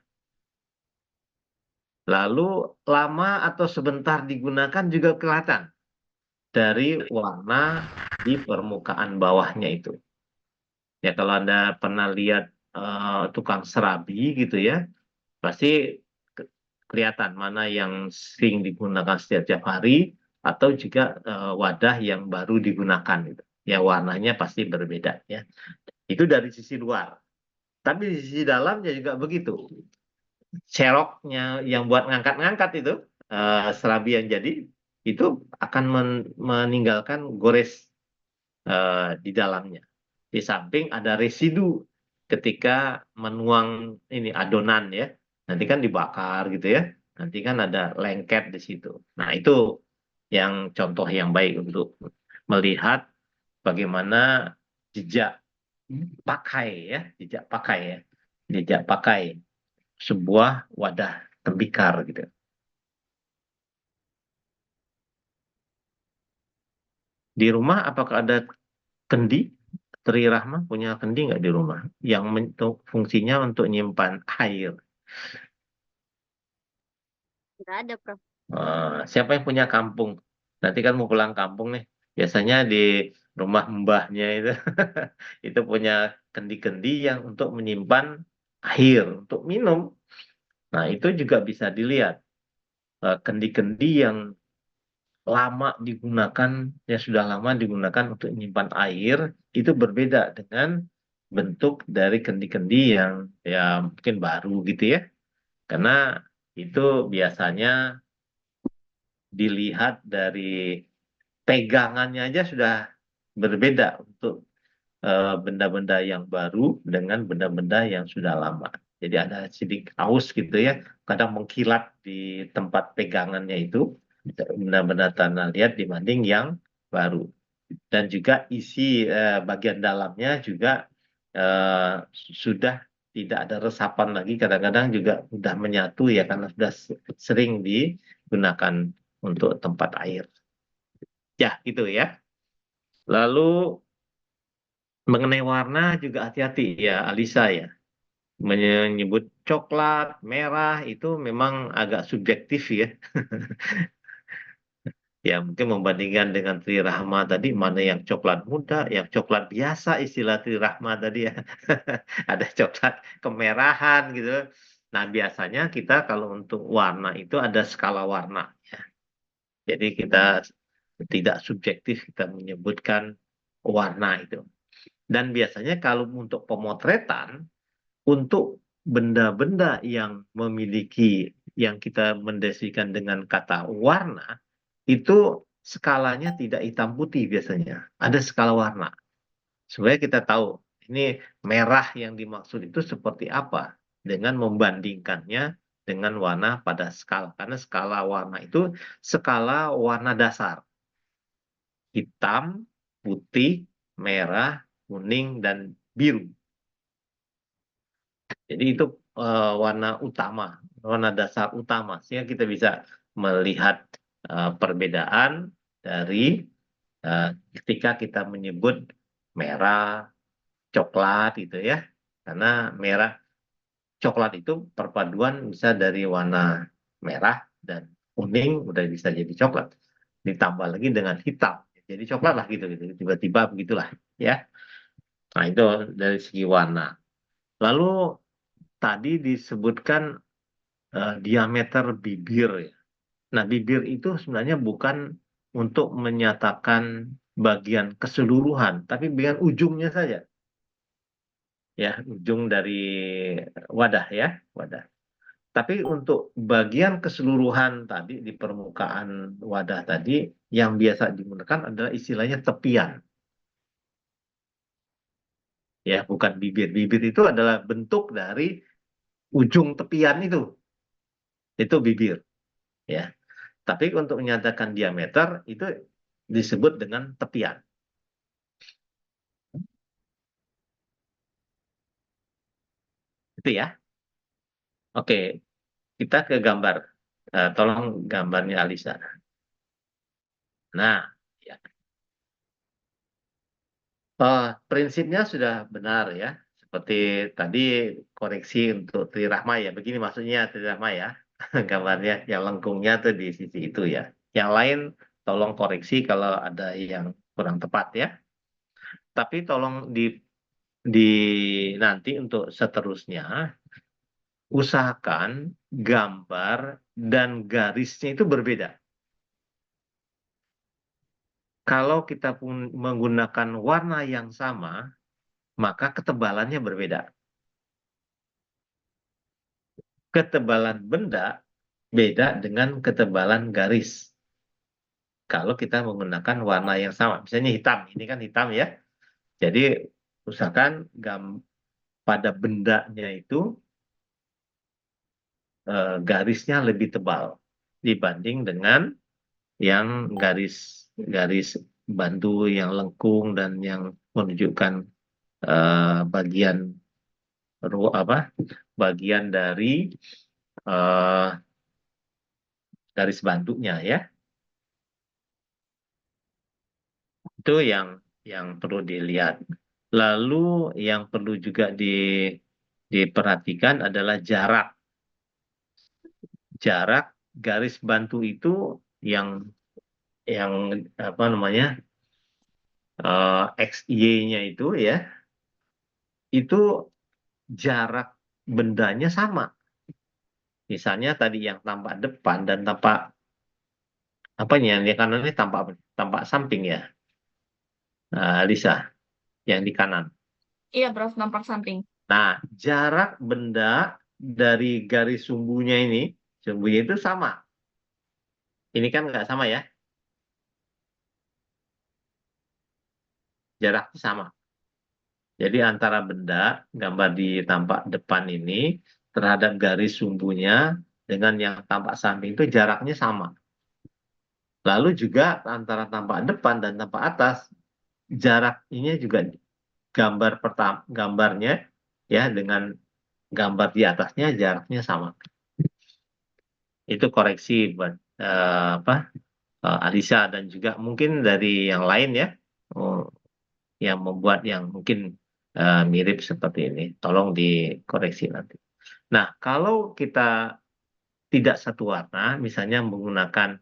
Lalu lama atau sebentar digunakan juga kelihatan dari warna di permukaan bawahnya itu. Ya kalau Anda pernah lihat tukang serabi gitu ya, pasti kelihatan mana yang sering digunakan setiap hari atau juga wadah yang baru digunakan gitu. Ya warnanya pasti berbeda ya. Itu dari sisi luar. Tapi di sisi dalamnya juga begitu. Seroknya yang buat ngangkat-ngangkat itu serabi yang jadi itu akan meninggalkan gores di dalamnya. Di samping ada residu ketika menuang ini adonan ya. Nanti kan dibakar gitu ya. Nanti kan ada lengket di situ. Nah, itu yang contoh yang baik untuk melihat bagaimana jejak pakai ya, jejak pakai ya. Jejak pakai sebuah wadah tembikar gitu. Di rumah apakah ada kendi? Tri Rahma punya kendi nggak di rumah? Yang fungsinya untuk nyimpan air. Nggak ada, Prof. Siapa yang punya kampung? Nanti kan mau pulang kampung nih. Biasanya di rumah mbahnya itu itu punya kendi-kendi yang untuk menyimpan air untuk minum. Nah, itu juga bisa dilihat kendi-kendi yang lama digunakan, ya sudah lama digunakan untuk menyimpan air, itu berbeda dengan bentuk dari kendi-kendi yang ya mungkin baru gitu ya. Karena itu biasanya dilihat dari pegangannya aja sudah berbeda untuk benda-benda yang baru dengan benda-benda yang sudah lama. Jadi ada sedikit aus gitu ya, kadang mengkilat di tempat pegangannya itu benda-benda tanah liat dibanding yang baru. Dan juga isi bagian dalamnya juga eh, sudah tidak ada resapan lagi, kadang-kadang juga sudah menyatu ya karena sudah sering digunakan untuk tempat air. Ya, gitu ya. Lalu mengenai warna juga hati-hati ya, Alisa ya. Menyebut coklat, merah itu memang agak subjektif ya. Ya mungkin membandingkan dengan Tri Rahma tadi, mana yang coklat muda, yang coklat biasa istilah Tri Rahma tadi ya. Ada coklat kemerahan gitu. Nah biasanya kita kalau untuk warna itu ada skala warna. Jadi kita tidak subjektif kita menyebutkan warna itu. Dan biasanya kalau untuk pemotretan, untuk benda-benda yang memiliki, yang kita mendeskripsikan dengan kata warna, itu skalanya tidak hitam putih biasanya. Ada skala warna. Supaya kita tahu, ini merah yang dimaksud itu seperti apa. Dengan membandingkannya dengan warna pada skala. Karena skala warna itu skala warna dasar. Hitam, putih, merah, kuning, dan biru. Jadi itu warna utama, warna dasar utama. Sehingga kita bisa melihat perbedaan dari ketika kita menyebut merah, coklat gitu ya. Karena merah, coklat itu perpaduan bisa dari warna merah dan kuning udah bisa jadi coklat. Ditambah lagi dengan hitam. Jadi coklat lah gitu, gitu. Tiba-tiba begitulah ya. Nah itu dari segi warna. Lalu tadi disebutkan diameter bibir ya. Nah, bibir itu sebenarnya bukan untuk menyatakan bagian keseluruhan, tapi bagian ujungnya saja. Ya, ujung dari wadah ya, wadah. Tapi untuk bagian keseluruhan tadi di permukaan wadah tadi yang biasa digunakan adalah istilahnya tepian. ya, bukan bibir. Bibir itu adalah bentuk dari ujung tepian itu bibir, ya. Tapi untuk menyatakan diameter itu disebut dengan tepian. Itu ya. Oke, kita ke gambar. Tolong gambarnya Alisa. Nah, ya. Prinsipnya sudah benar ya. Seperti tadi koreksi untuk trirahma ya. Begini maksudnya trirahma ya. Gambarnya yang lengkungnya tuh di sisi itu ya. Yang lain tolong koreksi kalau ada yang kurang tepat ya. Tapi tolong di nanti untuk seterusnya usahakan gambar dan garisnya itu berbeda. Kalau kita pun menggunakan warna yang sama, maka ketebalannya berbeda. Ketebalan benda beda dengan ketebalan garis. Kalau kita menggunakan warna yang sama, misalnya hitam, ini kan hitam ya. Jadi usahakan pada bendanya itu garisnya lebih tebal dibanding dengan yang garis bantu yang lengkung dan yang menunjukkan bagian bagian dari garis bantunya ya. Itu yang perlu dilihat. Lalu yang perlu juga diperhatikan adalah jarak. Jarak garis bantu itu yang apa namanya XY-nya itu ya, itu jarak bendanya sama. Misalnya tadi yang tampak depan dan tampak apanya yang kanan ini tampak samping ya, Lisa, yang di kanan. Iya, Prof, nampak samping. Nah, jarak benda dari garis sumbunya itu sama. Ini kan nggak sama ya, jaraknya sama. Jadi antara benda, gambar di tampak depan ini, terhadap garis sumbunya dengan yang tampak samping itu jaraknya sama. Lalu juga antara tampak depan dan tampak atas, jarak ini juga gambarnya ya dengan gambar di atasnya jaraknya sama. Itu koreksi buat Alisa dan juga mungkin dari yang lain ya, yang membuat yang mungkin mirip seperti ini. Tolong dikoreksi nanti. Nah, kalau kita tidak satu warna, misalnya menggunakan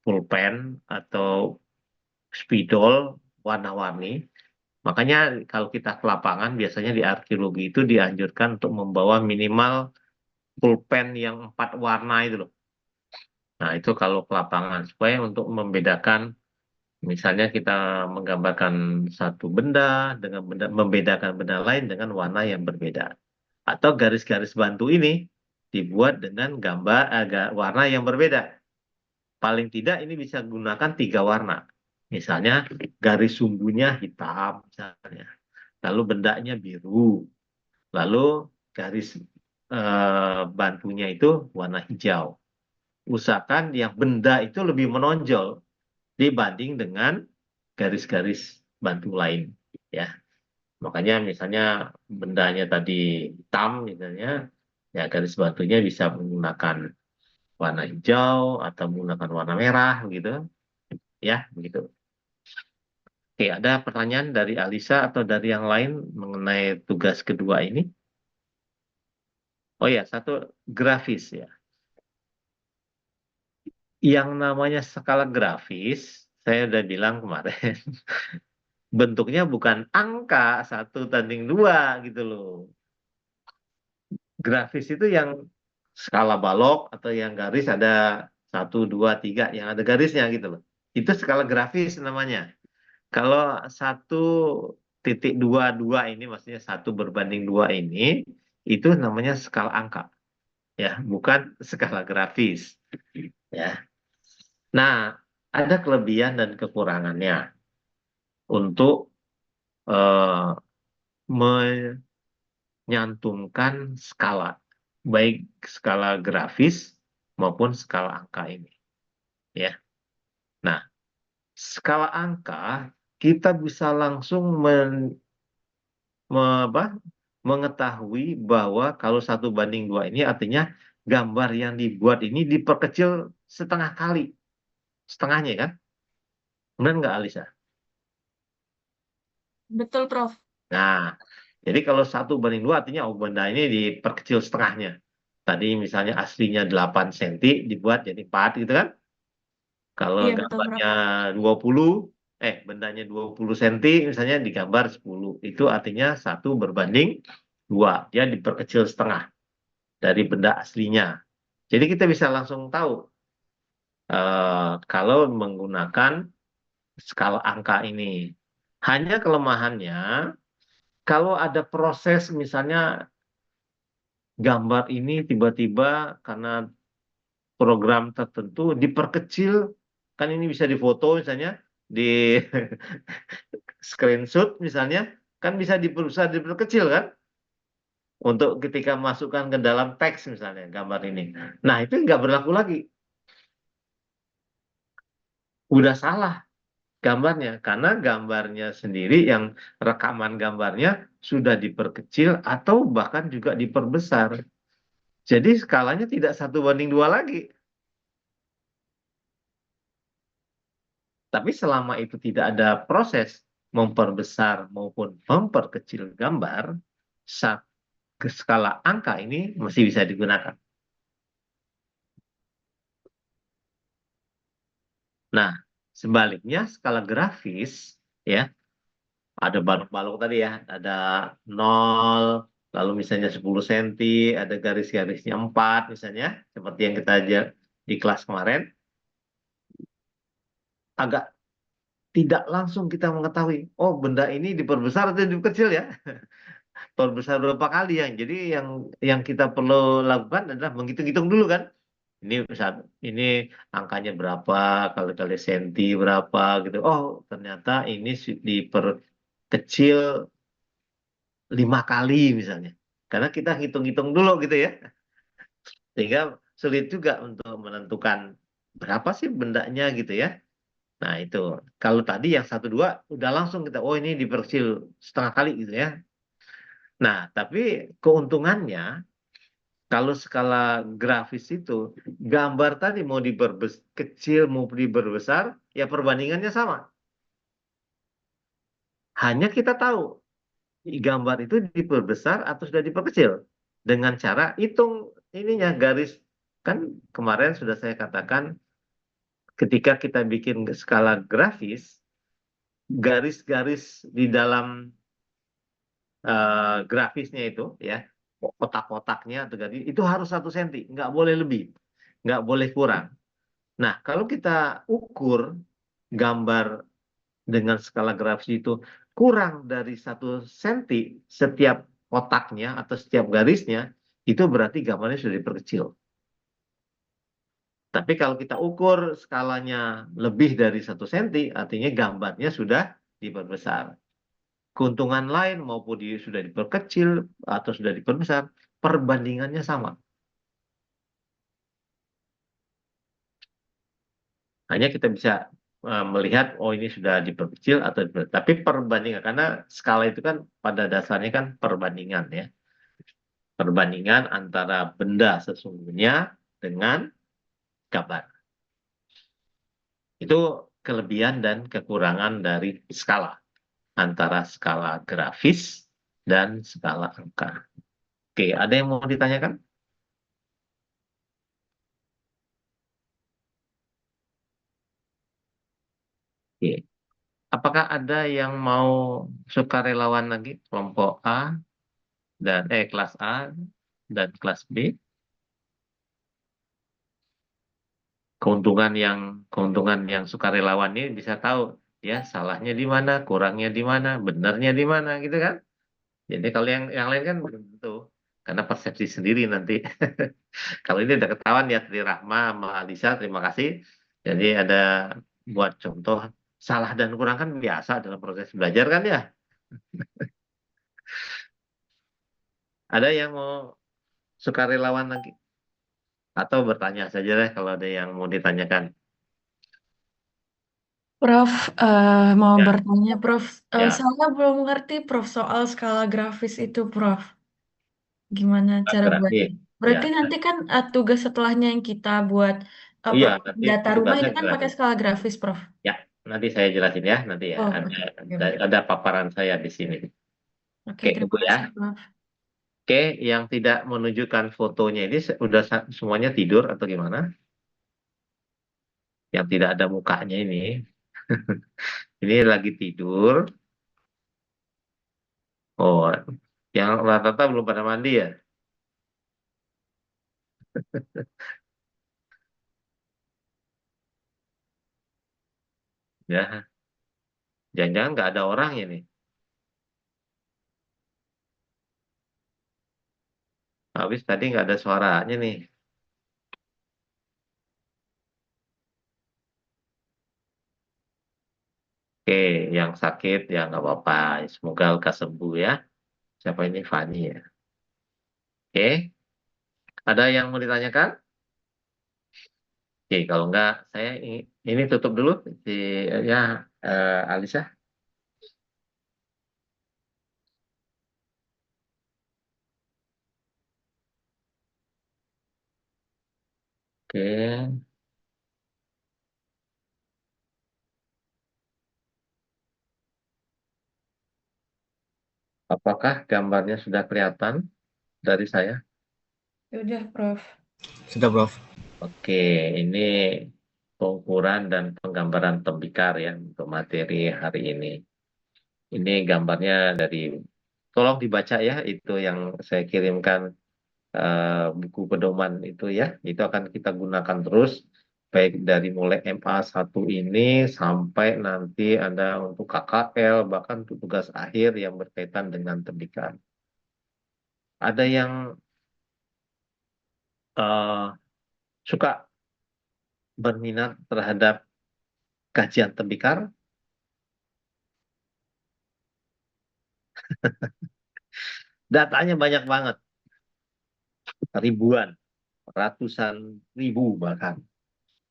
pulpen atau spidol warna-warni, makanya kalau kita ke lapangan, biasanya di arkeologi itu dianjurkan untuk membawa minimal pulpen yang 4 warna itu loh. Nah, itu kalau ke lapangan, supaya untuk membedakan, misalnya kita menggambarkan satu benda dengan membedakan benda lain dengan warna yang berbeda. Atau garis-garis bantu ini dibuat dengan warna yang berbeda. Paling tidak ini bisa gunakan 3 warna. Misalnya garis sumbunya hitam, misalnya. Lalu bendanya biru. Lalu garis bantunya itu warna hijau. Usahakan yang benda itu lebih menonjol dibanding dengan garis-garis bantu lain. Ya, makanya misalnya bendanya tadi hitam, misalnya, ya garis bantunya bisa menggunakan warna hijau atau menggunakan warna merah, gitu. Ya, begitu. Oke, ada pertanyaan dari Alisa atau dari yang lain mengenai tugas kedua ini? Oh ya, satu grafis ya. Yang namanya skala grafis, saya udah bilang kemarin, bentuknya bukan angka 1:2 gitu loh. Grafis itu yang skala balok atau yang garis ada 1, 2, 3, yang ada garisnya gitu loh. Itu skala grafis namanya. Kalau 1.22 ini, maksudnya 1/2 ini, itu namanya skala angka. Ya, bukan skala grafis. Ya. Nah, ada kelebihan dan kekurangannya untuk eh, menyantumkan skala, baik skala grafis maupun skala angka ini, ya. Nah, skala angka kita bisa langsung mengetahui bahwa kalau 1:2 ini artinya gambar yang dibuat ini diperkecil setengah kali, setengahnya kan? Benar nggak, Alisa? Betul, Prof. Nah, jadi kalau 1:2 artinya benda ini diperkecil setengahnya. Tadi misalnya aslinya 8 cm dibuat jadi 4 gitu kan? Kalau Iya, betul, Prof. gambarnya bendanya 20 cm misalnya digambar 10. Itu artinya 1:2. Dia diperkecil setengah dari benda aslinya. Jadi kita bisa langsung tahu kalau menggunakan skala angka ini. Hanya kelemahannya kalau ada proses misalnya gambar ini tiba-tiba karena program tertentu diperkecil, kan ini bisa difoto misalnya, di screenshot misalnya, kan bisa berusaha diperkecil kan, untuk ketika masukkan ke dalam teks misalnya gambar ini. Nah itu nggak berlaku lagi, udah salah gambarnya, karena gambarnya sendiri yang rekaman gambarnya sudah diperkecil atau bahkan juga diperbesar. Jadi skalanya tidak 1:2 lagi. Tapi selama itu tidak ada proses memperbesar maupun memperkecil gambar, ke skala angka ini masih bisa digunakan. Nah, sebaliknya skala grafis, ya, ada balok-balok tadi ya, ada 0, lalu misalnya 10 cm, ada garis-garisnya 4 misalnya, seperti yang kita ajar di kelas kemarin, agak tidak langsung kita mengetahui, oh benda ini diperbesar atau diperkecil ya. Perbesar berapa kali yang jadi yang kita perlu lakukan adalah menghitung-hitung dulu kan, ini ini angkanya berapa kali-kali senti berapa gitu, oh ternyata ini diperkecil 5 kali misalnya, karena kita hitung-hitung dulu gitu ya, sehingga sulit juga untuk menentukan berapa sih bendanya gitu ya. Nah itu kalau tadi yang 1:2 udah langsung kita, oh ini diperkecil setengah kali gitu ya. Nah tapi keuntungannya kalau skala grafis itu, gambar tadi mau kecil mau diperbesar, ya perbandingannya sama. Hanya kita tahu gambar itu diperbesar atau sudah diperkecil dengan cara hitung ininya garis. Kan kemarin sudah saya katakan ketika kita bikin skala grafis, garis-garis di dalam grafisnya itu ya, kotak-kotaknya atau garis itu harus 1 cm, nggak boleh lebih, nggak boleh kurang. Nah, kalau kita ukur gambar dengan skala grafis itu kurang dari 1 cm setiap kotaknya atau setiap garisnya, itu berarti gambarnya sudah diperkecil. Tapi kalau kita ukur skalanya lebih dari 1 cm, artinya gambarnya sudah diperbesar. Keuntungan lain maupun sudah diperkecil atau sudah diperbesar, perbandingannya sama. Hanya kita bisa melihat, oh ini sudah diperkecil atau tapi perbandingan, karena skala itu kan pada dasarnya kan perbandingan ya. Perbandingan antara benda sesungguhnya dengan gambar. Itu kelebihan dan kekurangan dari skala. Antara skala grafis dan skala angka. Oke, ada yang mau ditanyakan? Oke. Apakah ada yang mau sukarelawan lagi? Kelompok A dan kelas A dan kelas B? Keuntungan yang sukarelawan ini bisa tahu ya salahnya di mana, kurangnya di mana, benarnya di mana gitu kan. Jadi kalau yang lain kan belum tentu, karena persepsi sendiri nanti. Kalau ini udah ketahuan ya dari Rahma sama Alisa, terima kasih. Jadi ada buat contoh, salah dan kurang kan biasa dalam proses belajar kan ya. Ada yang mau sukarelawan lagi? Atau bertanya saja deh kalau ada yang mau ditanyakan. Prof, mau Ya, bertanya, Prof. ya. Saya belum ngerti, Prof, soal skala grafis itu, Prof. Gimana cara buatnya? Grafis. Berarti Ya, nanti kan tugas setelahnya yang kita buat iya, nanti data rumah tugasnya itu kan pakai grafis. skala grafis, Prof. Ya, nanti saya jelasin ya, nanti ya. Oh, Ada, oke. Oke, ada, Prof. ada paparan saya di sini. Oke, Oke, terima tunggu ya. kasih, Prof. Oke, yang tidak menunjukkan fotonya ini udah semuanya tidur atau gimana? Yang tidak ada mukanya ini. Ini lagi tidur. Oh, yang rata-rata belum pada mandi ya? Ya, jangan-jangan nggak ada orang ini. Habis tadi nggak ada suaranya nih. Oke, yang sakit ya nggak apa-apa. Semoga lekas sembuh ya. Siapa ini Fani ya? Oke, ada yang mau ditanyakan? Oke, kalau nggak saya ini tutup dulu si ya Alisa. Oke, apakah gambarnya sudah kelihatan dari saya? Ya udah, Prof. Sudah, Prof. Oke, ini pengukuran dan penggambaran tembikar ya untuk materi hari ini. Ini gambarnya dari, tolong dibaca ya, itu yang saya kirimkan buku pedoman itu ya, itu akan kita gunakan terus, baik dari mulai MA1 ini sampai nanti ada untuk KKL, bahkan untuk tugas akhir yang berkaitan dengan tembikar. Ada yang eh, suka berminat terhadap kajian tembikar? Datanya banyak banget, ribuan, ratusan ribu bahkan,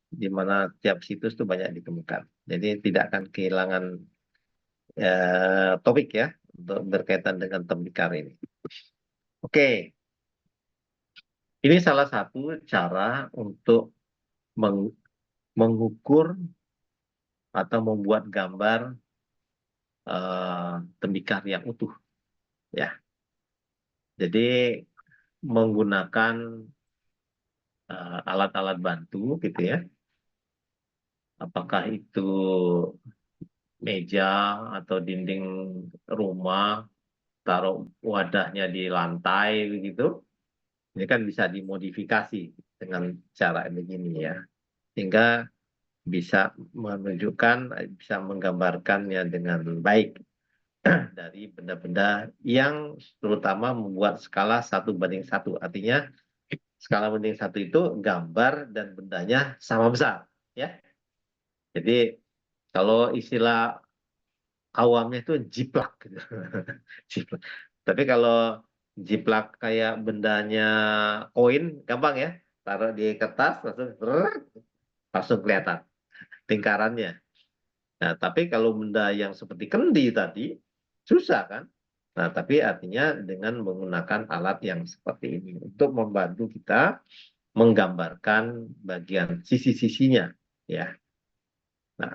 di mana tiap situs itu banyak ditemukan. Jadi tidak akan kehilangan topik ya untuk berkaitan dengan tembikar ini. Oke, ini salah satu cara untuk mengukur atau membuat gambar tembikar yang utuh ya. Jadi menggunakan alat-alat bantu gitu ya. Apakah itu meja atau dinding rumah, taruh wadahnya di lantai begitu. Ini kan bisa dimodifikasi dengan cara begini ya. Sehingga bisa menunjukkan, bisa menggambarkannya dengan baik dari benda-benda yang terutama membuat skala 1:1. Artinya skala 1:1 itu gambar dan bendanya sama besar. Ya. Jadi kalau istilah awamnya itu jiplak. Gitu. Jiplak. Tapi kalau jiplak kayak bendanya koin, gampang ya. Taruh di kertas, langsung kelihatan lingkarannya. Nah, tapi kalau benda yang seperti kendi tadi, susah kan? Nah, tapi artinya dengan menggunakan alat yang seperti ini untuk membantu kita menggambarkan bagian sisi-sisinya, ya. Nah,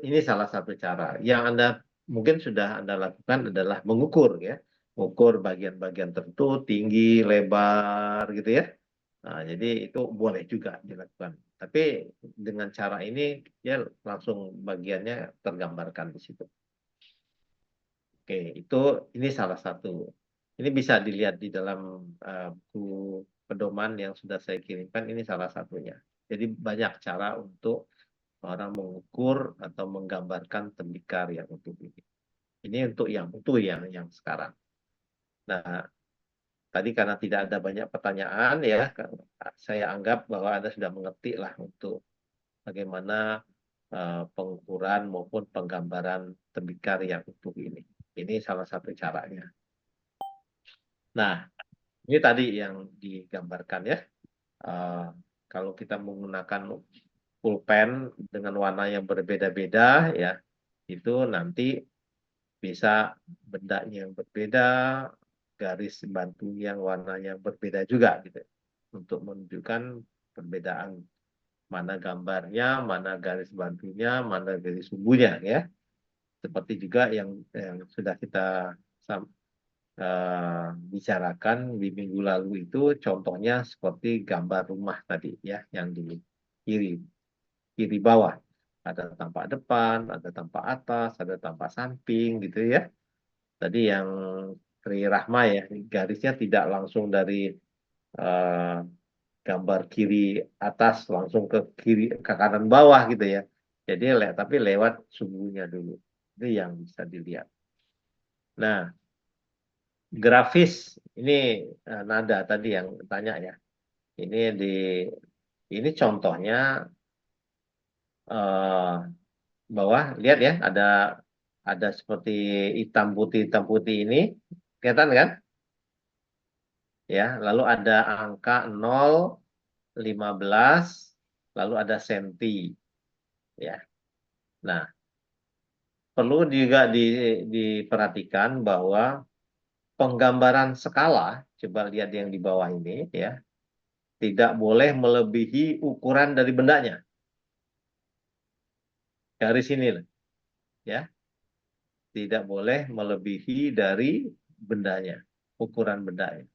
ini salah satu cara. Yang Anda mungkin sudah Anda lakukan adalah mengukur, ya. Mengukur bagian-bagian tertentu, tinggi, lebar, gitu ya. Nah, jadi itu boleh juga dilakukan. Tapi dengan cara ini ya langsung bagiannya tergambarkan di situ. Oke, ini salah satu. Ini bisa dilihat di dalam buku pedoman yang sudah saya kirimkan. Ini salah satunya. Jadi banyak cara untuk orang mengukur atau menggambarkan tembikar yang utuh ini. Ini untuk yang utuh yang sekarang. Nah, tadi karena tidak ada banyak pertanyaan ya, saya anggap bahwa Anda sudah mengerti lah untuk bagaimana pengukuran maupun penggambaran tembikar yang utuh ini. Ini salah satu caranya. Nah, ini tadi yang digambarkan ya. Kalau kita menggunakan pulpen dengan warna yang berbeda-beda ya, itu nanti bisa bendanya yang berbeda, garis bantu yang warnanya berbeda juga gitu, untuk menunjukkan perbedaan mana gambarnya, mana garis bantunya, mana garis sumbunya ya. Seperti juga yang sudah kita bicarakan di minggu lalu itu, contohnya seperti gambar rumah tadi ya, yang di kiri bawah. Ada tampak depan, ada tampak atas, ada tampak samping gitu ya. Tadi yang Tri Rahma ya, garisnya tidak langsung dari eh, gambar kiri atas langsung ke kiri ke kanan bawah gitu ya. Jadi tapi lewat sumbunya dulu. Itu yang bisa dilihat. Nah, grafis ini nada tadi yang tanya ya. Ini contohnya bawah, lihat ya, ada seperti hitam putih ini, kelihatan kan? Ya, lalu ada angka 0, 15, lalu ada senti ya. Nah, perlu juga diperhatikan bahwa penggambaran skala, coba lihat yang di bawah ini ya, tidak boleh melebihi ukuran dari bendanya. Garis ini ya, tidak boleh melebihi dari bendanya, ukuran bendanya.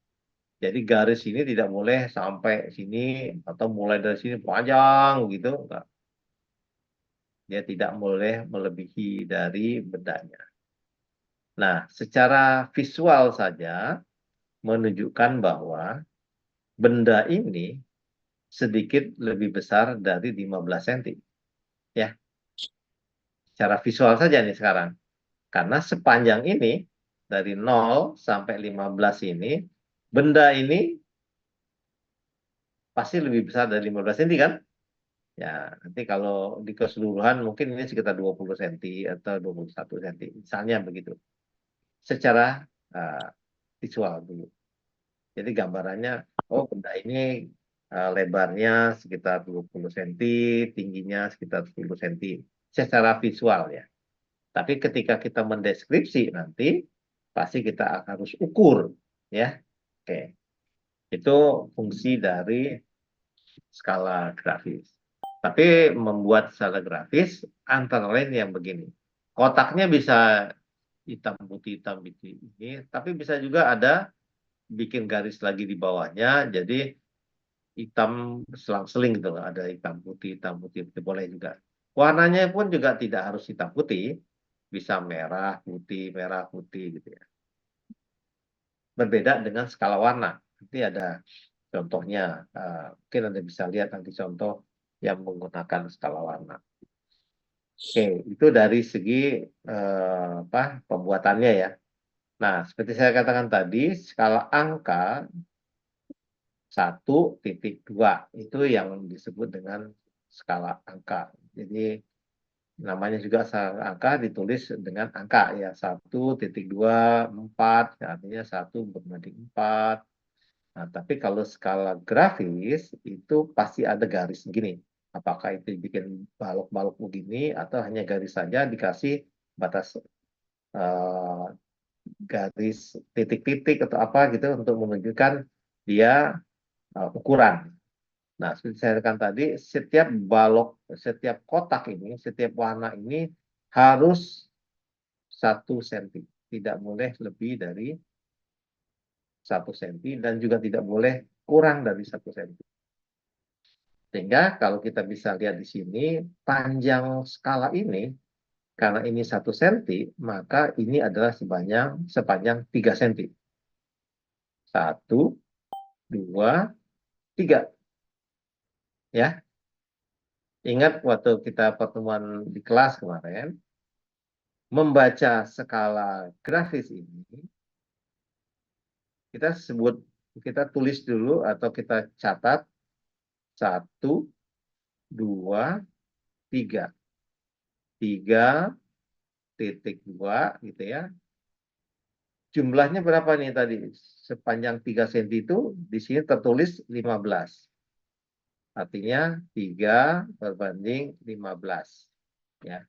Jadi garis ini tidak boleh sampai sini atau mulai dari sini panjang gitu, enggak. Dia tidak boleh melebihi dari bendanya. Nah, secara visual saja menunjukkan bahwa benda ini sedikit lebih besar dari 15 cm. Ya, secara visual saja nih sekarang. Karena sepanjang ini, dari 0 sampai 15 ini, benda ini pasti lebih besar dari 15 cm kan? Ya, nanti kalau di keseluruhan mungkin ini sekitar 20 cm atau 21 cm. Misalnya begitu. Secara uh, visual dulu. Jadi gambarannya, oh benda ini lebarnya sekitar 20 cm, tingginya sekitar 10 cm. Secara visual ya. Tapi ketika kita mendeskripsi nanti, pasti kita harus ukur. Ya, oke. Itu fungsi dari skala grafis. Tapi membuat skala grafis antara lain yang begini. Kotaknya bisa hitam putih ini, tapi bisa juga ada bikin garis lagi di bawahnya, jadi hitam selang-seling gitu, ada hitam putih itu boleh juga. Warnanya pun juga tidak harus hitam putih, bisa merah putih gitu ya. Berbeda dengan skala warna. Nanti ada contohnya, mungkin Anda bisa lihat nanti contoh yang menggunakan skala warna. Oke, itu dari segi pembuatannya ya. Nah, seperti saya katakan tadi, skala angka 1,2 itu yang disebut dengan skala angka. Jadi namanya juga skala angka ditulis dengan angka ya, 1,24, artinya 1 berbanding 4. Nah, tapi kalau skala grafis itu pasti ada garis begini. Apakah itu dibikin balok-balok begini atau hanya garis saja dikasih batas garis titik-titik atau apa gitu untuk menunjukkan dia ukuran. Nah, seperti saya katakan tadi, setiap balok, setiap kotak ini, setiap warna ini harus 1 cm. Tidak boleh lebih dari 1 cm dan juga tidak boleh kurang dari 1 cm. Sehingga kalau kita bisa lihat di sini, panjang skala ini, karena ini 1 cm, maka ini adalah sepanjang 3 cm. 1, 2, 3. Ya, ingat waktu kita pertemuan di kelas kemarin, membaca skala grafis ini, kita tulis dulu atau kita catat 1, 2, 3. 3,2 gitu ya. jumlahnya berapa nih tadi? Sepanjang 3 cm itu di sini tertulis 15. Artinya 3/15. Ya.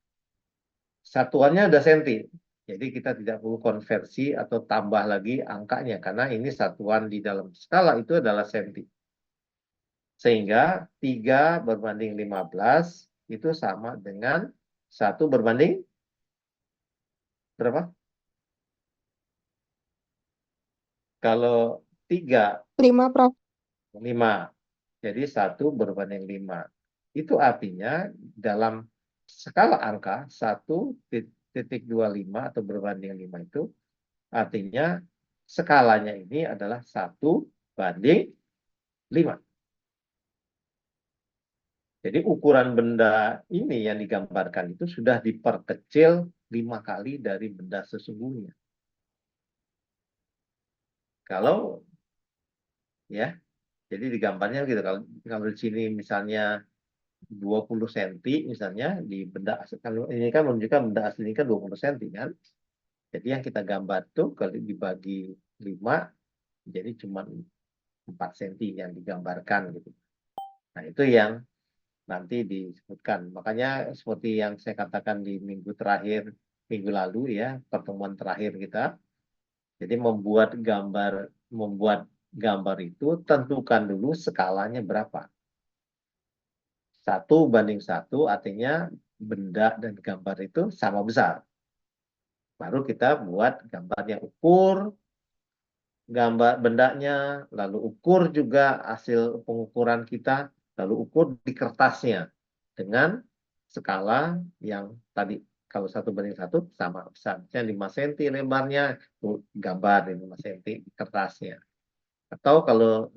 Satuannya udah senti. Jadi kita tidak perlu konversi atau tambah lagi angkanya karena ini satuan di dalam skala itu adalah senti. Sehingga 3/15 itu sama dengan 1 berbanding berapa? Kalau 3, 5, Prof. 5. Jadi 1 berbanding 5. Itu artinya dalam skala angka 1,25 atau berbanding 5 itu artinya skalanya ini adalah 1/5. Jadi ukuran benda ini yang digambarkan itu sudah diperkecil 5 kali dari benda sesungguhnya. Kalau ya, jadi digambarnya gitu. Kalau di sini misalnya 20 cm misalnya di benda asli, kalau ini kan menunjukkan benda asli ini kan 20 cm kan. Jadi yang kita gambar tuh kalau dibagi 5 jadi cuma 4 cm yang digambarkan gitu. Nah, itu yang nanti disebutkan. Makanya seperti yang saya katakan di minggu lalu ya, pertemuan terakhir kita. Jadi membuat gambar itu tentukan dulu skalanya berapa. 1/1 artinya benda dan gambar itu sama besar. Baru kita buat gambarnya, ukur gambar bendanya, lalu ukur juga hasil pengukuran kita, lalu ukur di kertasnya dengan skala yang tadi. Kalau 1/1 sama besar. Misalnya 5 cm lebarnya, gambar 5 cm di kertasnya. Atau kalau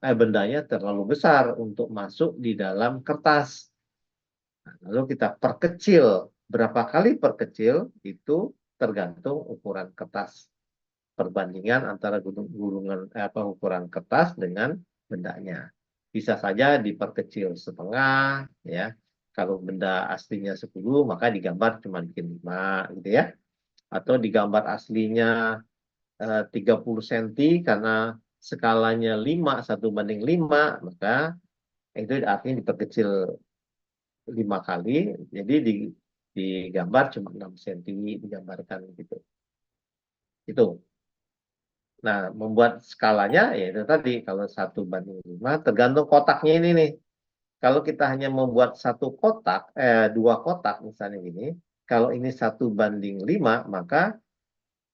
bendanya terlalu besar untuk masuk di dalam kertas. Nah, lalu kita perkecil. Berapa kali perkecil itu tergantung ukuran kertas. Perbandingan antara ukuran kertas dengan bendanya. Bisa saja diperkecil setengah, ya. Kalau benda aslinya 10, maka digambar cuma bikin 5, gitu ya. Atau digambar aslinya 30 cm karena skalanya 5, 1/5, maka itu artinya diperkecil 5 kali, jadi digambar cuma 6 cm digambarkan gitu. Itu. Nah, membuat skalanya ya itu tadi, kalau 1/5 tergantung kotaknya ini nih. Kalau kita hanya membuat dua kotak misalnya gini, kalau ini 1/5, maka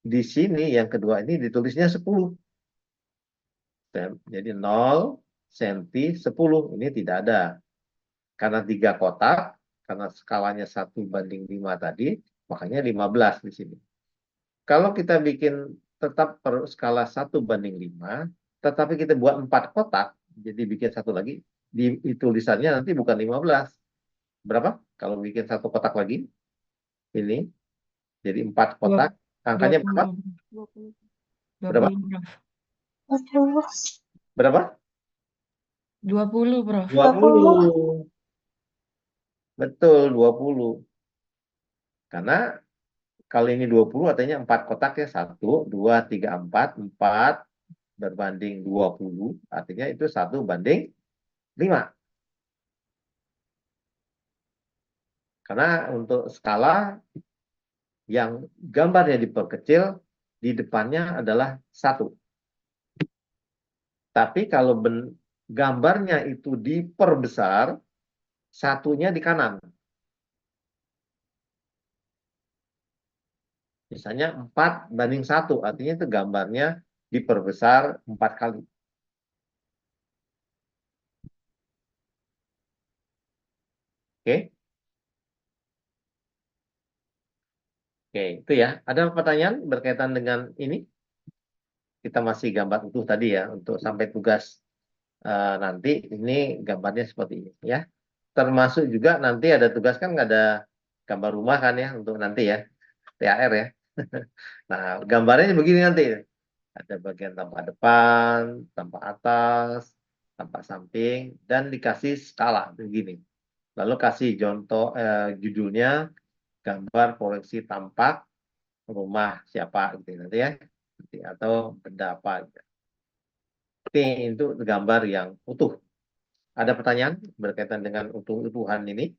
di sini yang kedua ini ditulisnya 10. Jadi 0 cm 10 ini tidak ada. Karena 3 kotak, karena skalanya 1/5 tadi, makanya 15 di sini. Kalau kita bikin tetap per skala 1/5, tetapi kita buat 4 kotak, jadi bikin satu lagi, di tulisannya nanti bukan 15. Berapa? Kalau bikin satu kotak lagi, ini, jadi 4 kotak, angkanya berapa? 20. Berapa? 20, Prof. Berapa? 20, Prof. 20. Betul, 20. Karena kalau ini 20 artinya 4 kotak ya. 1, 2, 3, 4. 4 berbanding 20. Artinya itu 1/5. Karena untuk skala yang gambarnya diperkecil, di depannya adalah 1. Tapi kalau gambarnya itu diperbesar, satunya di kanan. Misalnya 4/1, artinya itu gambarnya diperbesar 4 kali. Oke? Oke, itu ya. Ada pertanyaan berkaitan dengan ini? Kita masih gambar utuh tadi ya, untuk sampai tugas nanti ini gambarnya seperti ini ya. Termasuk juga nanti ada tugas kan, nggak ada gambar rumah kan ya, untuk nanti ya, THR ya. Nah, gambarnya begini nanti. Ada bagian tampak depan, tampak atas, tampak samping, dan dikasih skala begini. Lalu kasih contoh judulnya gambar proyeksi tampak rumah siapa gitu nanti ya. Atau benda apa gitu. Oke, itu gambar yang utuh. Ada pertanyaan berkaitan dengan utuh-utuhan ini?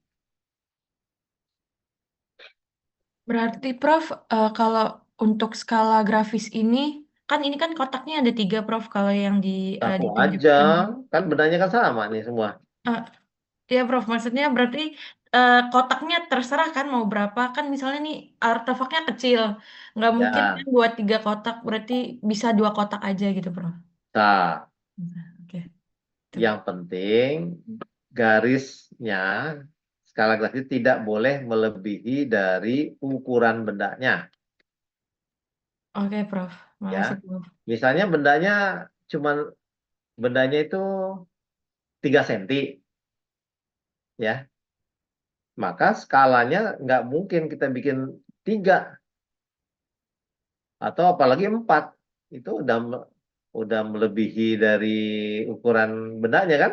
Berarti Prof, kalau untuk skala grafis ini kan kotaknya ada 3 Prof, kalau yang Satu aja, ditunjukkan. kan bendanya kan sama nih semua. Eh, ya Prof, maksudnya berarti kotaknya terserah kan mau berapa, kan misalnya nih artefaknya kecil, nggak mungkin kan Ya, buat 3 kotak, berarti bisa 2 kotak aja gitu Prof. nah, Bisa, oke. Tuh. yang penting garisnya, skala grafis tidak boleh melebihi dari ukuran bendanya. Oke Prof, Ya, makasih Prof. misalnya bendanya itu 3 cm, ya, maka skalanya nggak mungkin kita bikin 3 atau apalagi 4. Itu udah melebihi dari ukuran bendanya kan?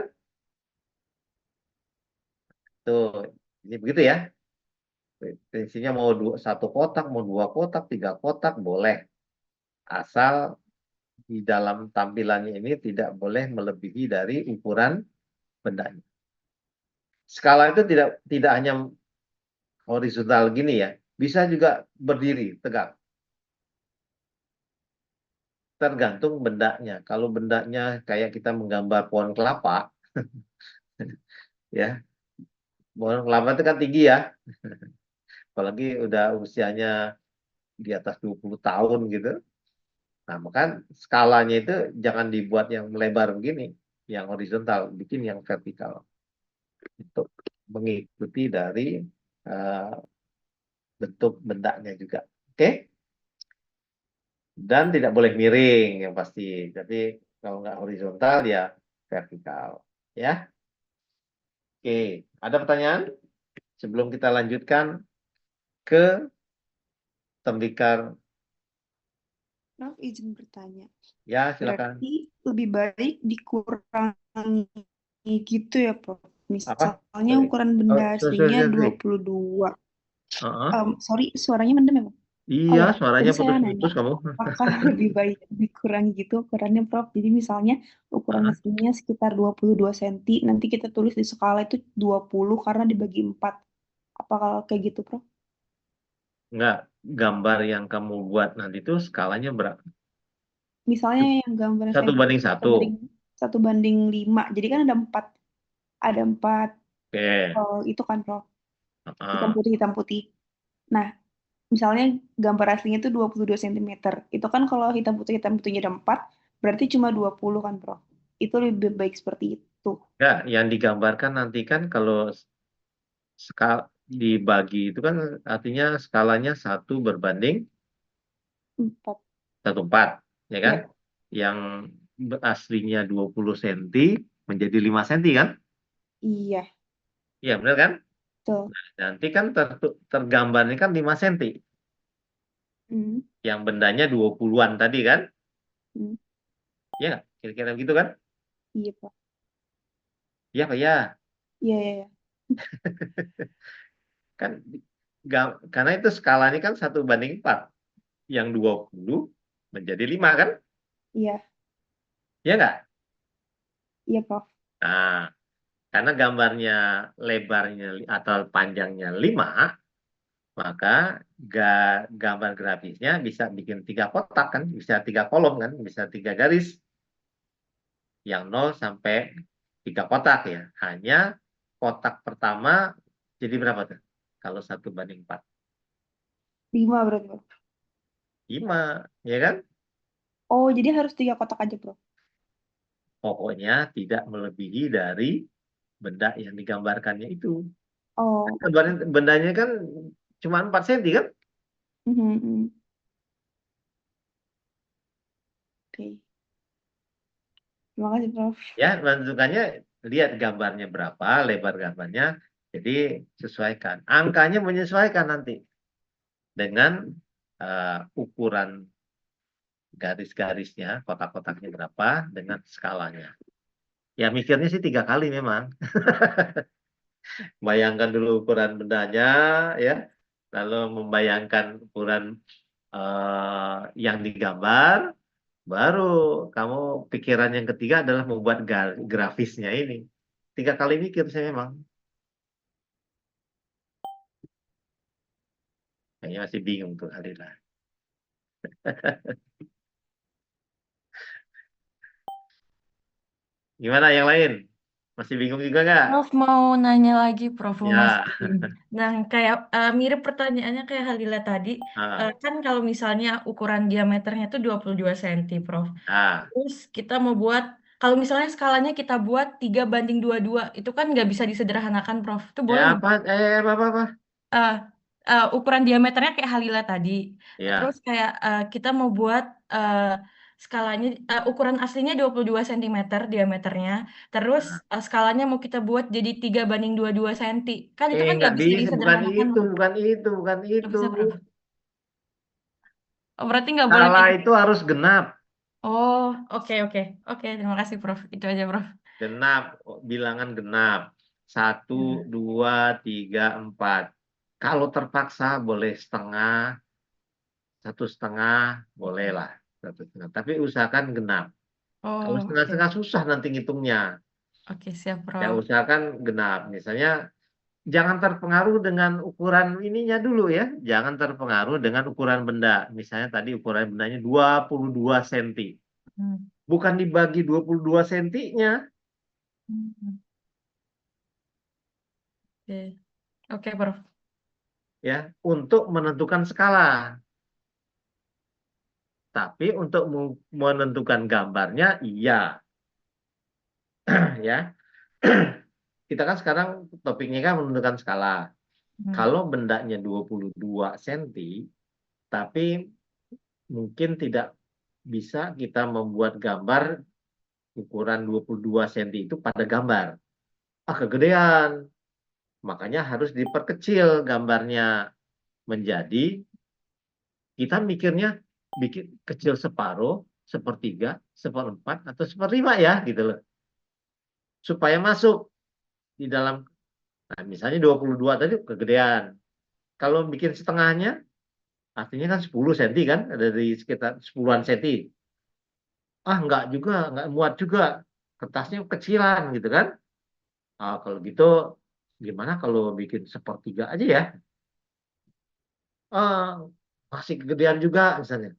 Tuh, ini begitu ya. Prinsipnya mau satu kotak, mau 2 kotak, 3 kotak boleh. Asal di dalam tampilannya ini tidak boleh melebihi dari ukuran bendanya. Skala itu tidak hanya horizontal gini ya, bisa juga berdiri tegak. Tergantung bendanya. Kalau bendanya kayak kita menggambar pohon kelapa, ya, pohon kelapa itu kan tinggi ya, apalagi udah usianya di atas 20 tahun gitu. Nah, maka skalanya itu jangan dibuat yang melebar begini, yang horizontal, bikin yang vertikal untuk mengikuti dari uh, bentuk bendanya juga. Oke? Dan tidak boleh miring yang pasti. Jadi kalau nggak horizontal ya vertikal. Ya. Oke. Ada pertanyaan sebelum kita lanjutkan ke tembikar? Prof, izin bertanya. Ya, silakan. Berarti lebih baik dikurangi gitu ya, Prof. Apa? Misalnya Sorry. ukuran Oh, benda sorry, aslinya sorry. 22. Uh-uh. Sorry, suaranya mendem ya, Prof? Oh Iya, ya, suaranya tadi saya nanya, putus-putus kamu. apakah lebih baik dikurangi gitu ukurannya, Prof? Jadi misalnya ukuran Uh-uh. aslinya sekitar 22 cm, nanti kita tulis di skala itu 20 karena dibagi 4. Apakah kayak gitu, Prof? Enggak, gambar yang kamu buat nanti itu skalanya berapa? Misalnya yang gambar yang saya Satu buat banding itu satu. 1 banding 5. Jadi kan ada empat Oke. itu kan, Prof. Uh-uh. Hitam putih. Nah, misalnya gambar aslinya itu 22 cm. Itu kan kalau hitam putihnya ada 4, berarti cuma 20 kan, Prof. Itu lebih baik seperti itu. Enggak, yang digambarkan nanti kan kalau skala dibagi itu kan artinya skalanya 1 4. 1/4, ya kan? Ya, Yang aslinya 20 cm menjadi 5 cm kan? iya, Iya, benar kan? betul. Nanti kan tergambarnya kan 5 cm. Hmm, Yang bendanya 20-an tadi kan? hmm, Ya, nggak? Kira-kira begitu kan? iya, Prof. Iya, Pak, ya. Iya, iya, iya. Kan karena itu skalanya kan 1/4. Yang 20 menjadi 5 kan? Iya, Ya nggak? iya, Prof. Nah, karena gambarnya lebarnya atau panjangnya 5, maka gambar grafisnya bisa bikin 3 kotak kan, bisa 3 kolom kan, bisa 3 garis yang 0 sampai 3 kotak ya. Hanya kotak pertama jadi berapa tuh? Kalau 1/4. 5 berarti, Prof. 5, ya kan? Oh, jadi harus 3 kotak aja, Prof. Pokoknya tidak melebihi dari benda yang digambarkannya itu. Oh, Bendanya kan cuma 4 cm kan? mhm, mhm. Oke. Terima kasih, Prof. Ya, menentukannya lihat gambarnya berapa, lebar gambarnya, jadi sesuaikan. Angkanya menyesuaikan nanti dengan ukuran garis-garisnya, kotak-kotaknya berapa, dengan skalanya. Ya mikirnya sih 3 kali memang. Bayangkan dulu ukuran bendanya, ya, lalu membayangkan ukuran yang digambar, baru kamu pikiran yang ketiga adalah membuat grafisnya ini. 3 kali mikir saya memang. Kayaknya masih bingung tuh Alila. Gimana yang lain? Masih bingung juga nggak? Prof mau nanya lagi, Prof mau Ya. masukin. Nah, kayak mirip pertanyaannya kayak Halila tadi. Ah, Kan kalau misalnya ukuran diameternya itu 22 cm, Prof. ah. Terus kita mau buat, kalau misalnya skalanya kita buat 3:22, itu kan nggak bisa disederhanakan, Prof. Itu boleh nggak? Apa? Apa? Eh, Ukuran diameternya kayak Halila tadi. Terus Ya. kayak kita mau buat skalanya, ukuran aslinya 22 cm diameternya. Terus Ah. skalanya mau kita buat jadi 3:22 cm. Kan itu kan Nggak nggak bisa bisa, disederhanakan. bukan Nggak itu. bisa, Prof. Oh, berarti nggak boleh Skala kayak gitu. itu harus genap. Oh, oke, oke. Oke, terima kasih, Prof. Itu aja, Prof. Genap, bilangan genap. 1, Ya. 2, 3, 4. Kalau terpaksa boleh setengah, 1,5, boleh lah. 1,5. Tapi usahakan genap. Kalau Oh, oke. setengah-setengah susah nanti ngitungnya. Oke, siap, Ya Prof. usahakan genap. Misalnya jangan terpengaruh dengan ukuran ininya dulu ya. Jangan terpengaruh dengan ukuran benda. Misalnya tadi ukuran bendanya 22 cm. Hmm. Bukan dibagi 22 sentinya Hmm. Oke, oke, Prof. ya untuk menentukan skala. Tapi untuk menentukan gambarnya iya ya. Kita kan sekarang topiknya kan menentukan skala. Hmm. Kalau bendanya 22 cm tapi mungkin tidak bisa kita membuat gambar ukuran 22 cm itu pada gambar. Ah, kegedean. Makanya harus diperkecil gambarnya menjadi kita mikirnya bikin kecil separuh, sepertiga, seperempat, atau seperlima ya gitu loh. Supaya masuk di dalam, nah misalnya 22 tadi kegedean. Kalau bikin setengahnya, artinya kan 10 cm kan, ada di sekitar 10-an cm. Ah, enggak juga, enggak muat juga. Kertasnya kecilan gitu kan. Ah, kalau gitu, gimana kalau bikin sepertiga aja ya? Ah, masih kegedean juga misalnya.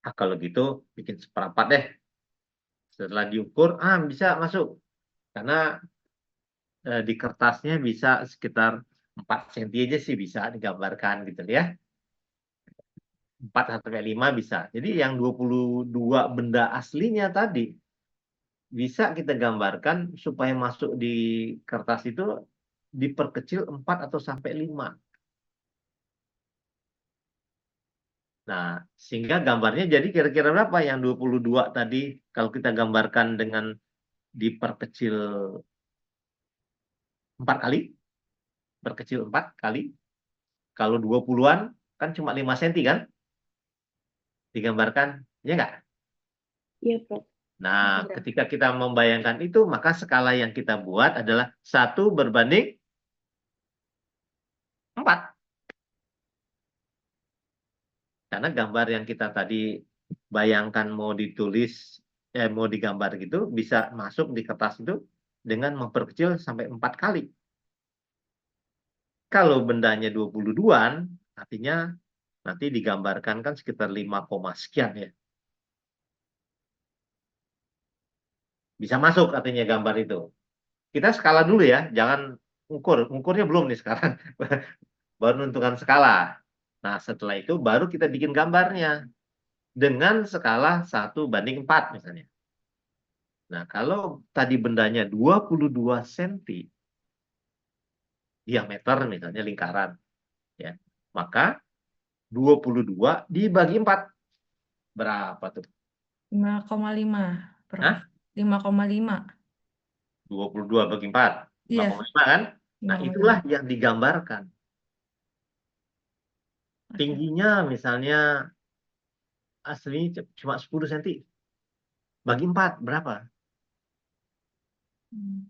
Ah, kalau gitu bikin seperempat deh. Setelah diukur, bisa masuk. Karena di kertasnya bisa sekitar 4 cm aja sih bisa digambarkan gitu ya. 4 sampai 5 bisa. Jadi yang 22 benda aslinya tadi bisa kita gambarkan supaya masuk di kertas itu diperkecil 4 atau sampai 5. Nah, sehingga gambarnya jadi kira-kira berapa yang 22 tadi kalau kita gambarkan dengan diperkecil 4 kali, perkecil 4 kali, kalau 20-an kan cuma 5 cm kan digambarkan, ya nggak? Iya, Prof. Nah, Iya, Prof. ketika kita membayangkan itu, maka skala yang kita buat adalah 1:4. Karena gambar yang kita tadi bayangkan mau ditulis, mau digambar gitu, bisa masuk di kertas itu dengan memperkecil sampai 4 kali. Kalau bendanya 22-an, artinya nanti digambarkan kan sekitar 5, sekian ya. Bisa masuk artinya gambar itu. Kita skala dulu ya, jangan ukur. Ukurnya belum nih sekarang. Baru menentukan skala. Nah, setelah itu baru kita bikin gambarnya dengan skala 1:4 misalnya. Nah, kalau tadi bendanya 22 cm diameter misalnya lingkaran ya, maka 22 dibagi 4 berapa tuh? 5,5, Prof. Hah? 5,5. 22 bagi 4, Iya, 5,5 kan? Nah, itulah 5,5. yang digambarkan. Oke. Tingginya misalnya aslinya cuma 10 cm. Bagi 4 berapa? Hmm.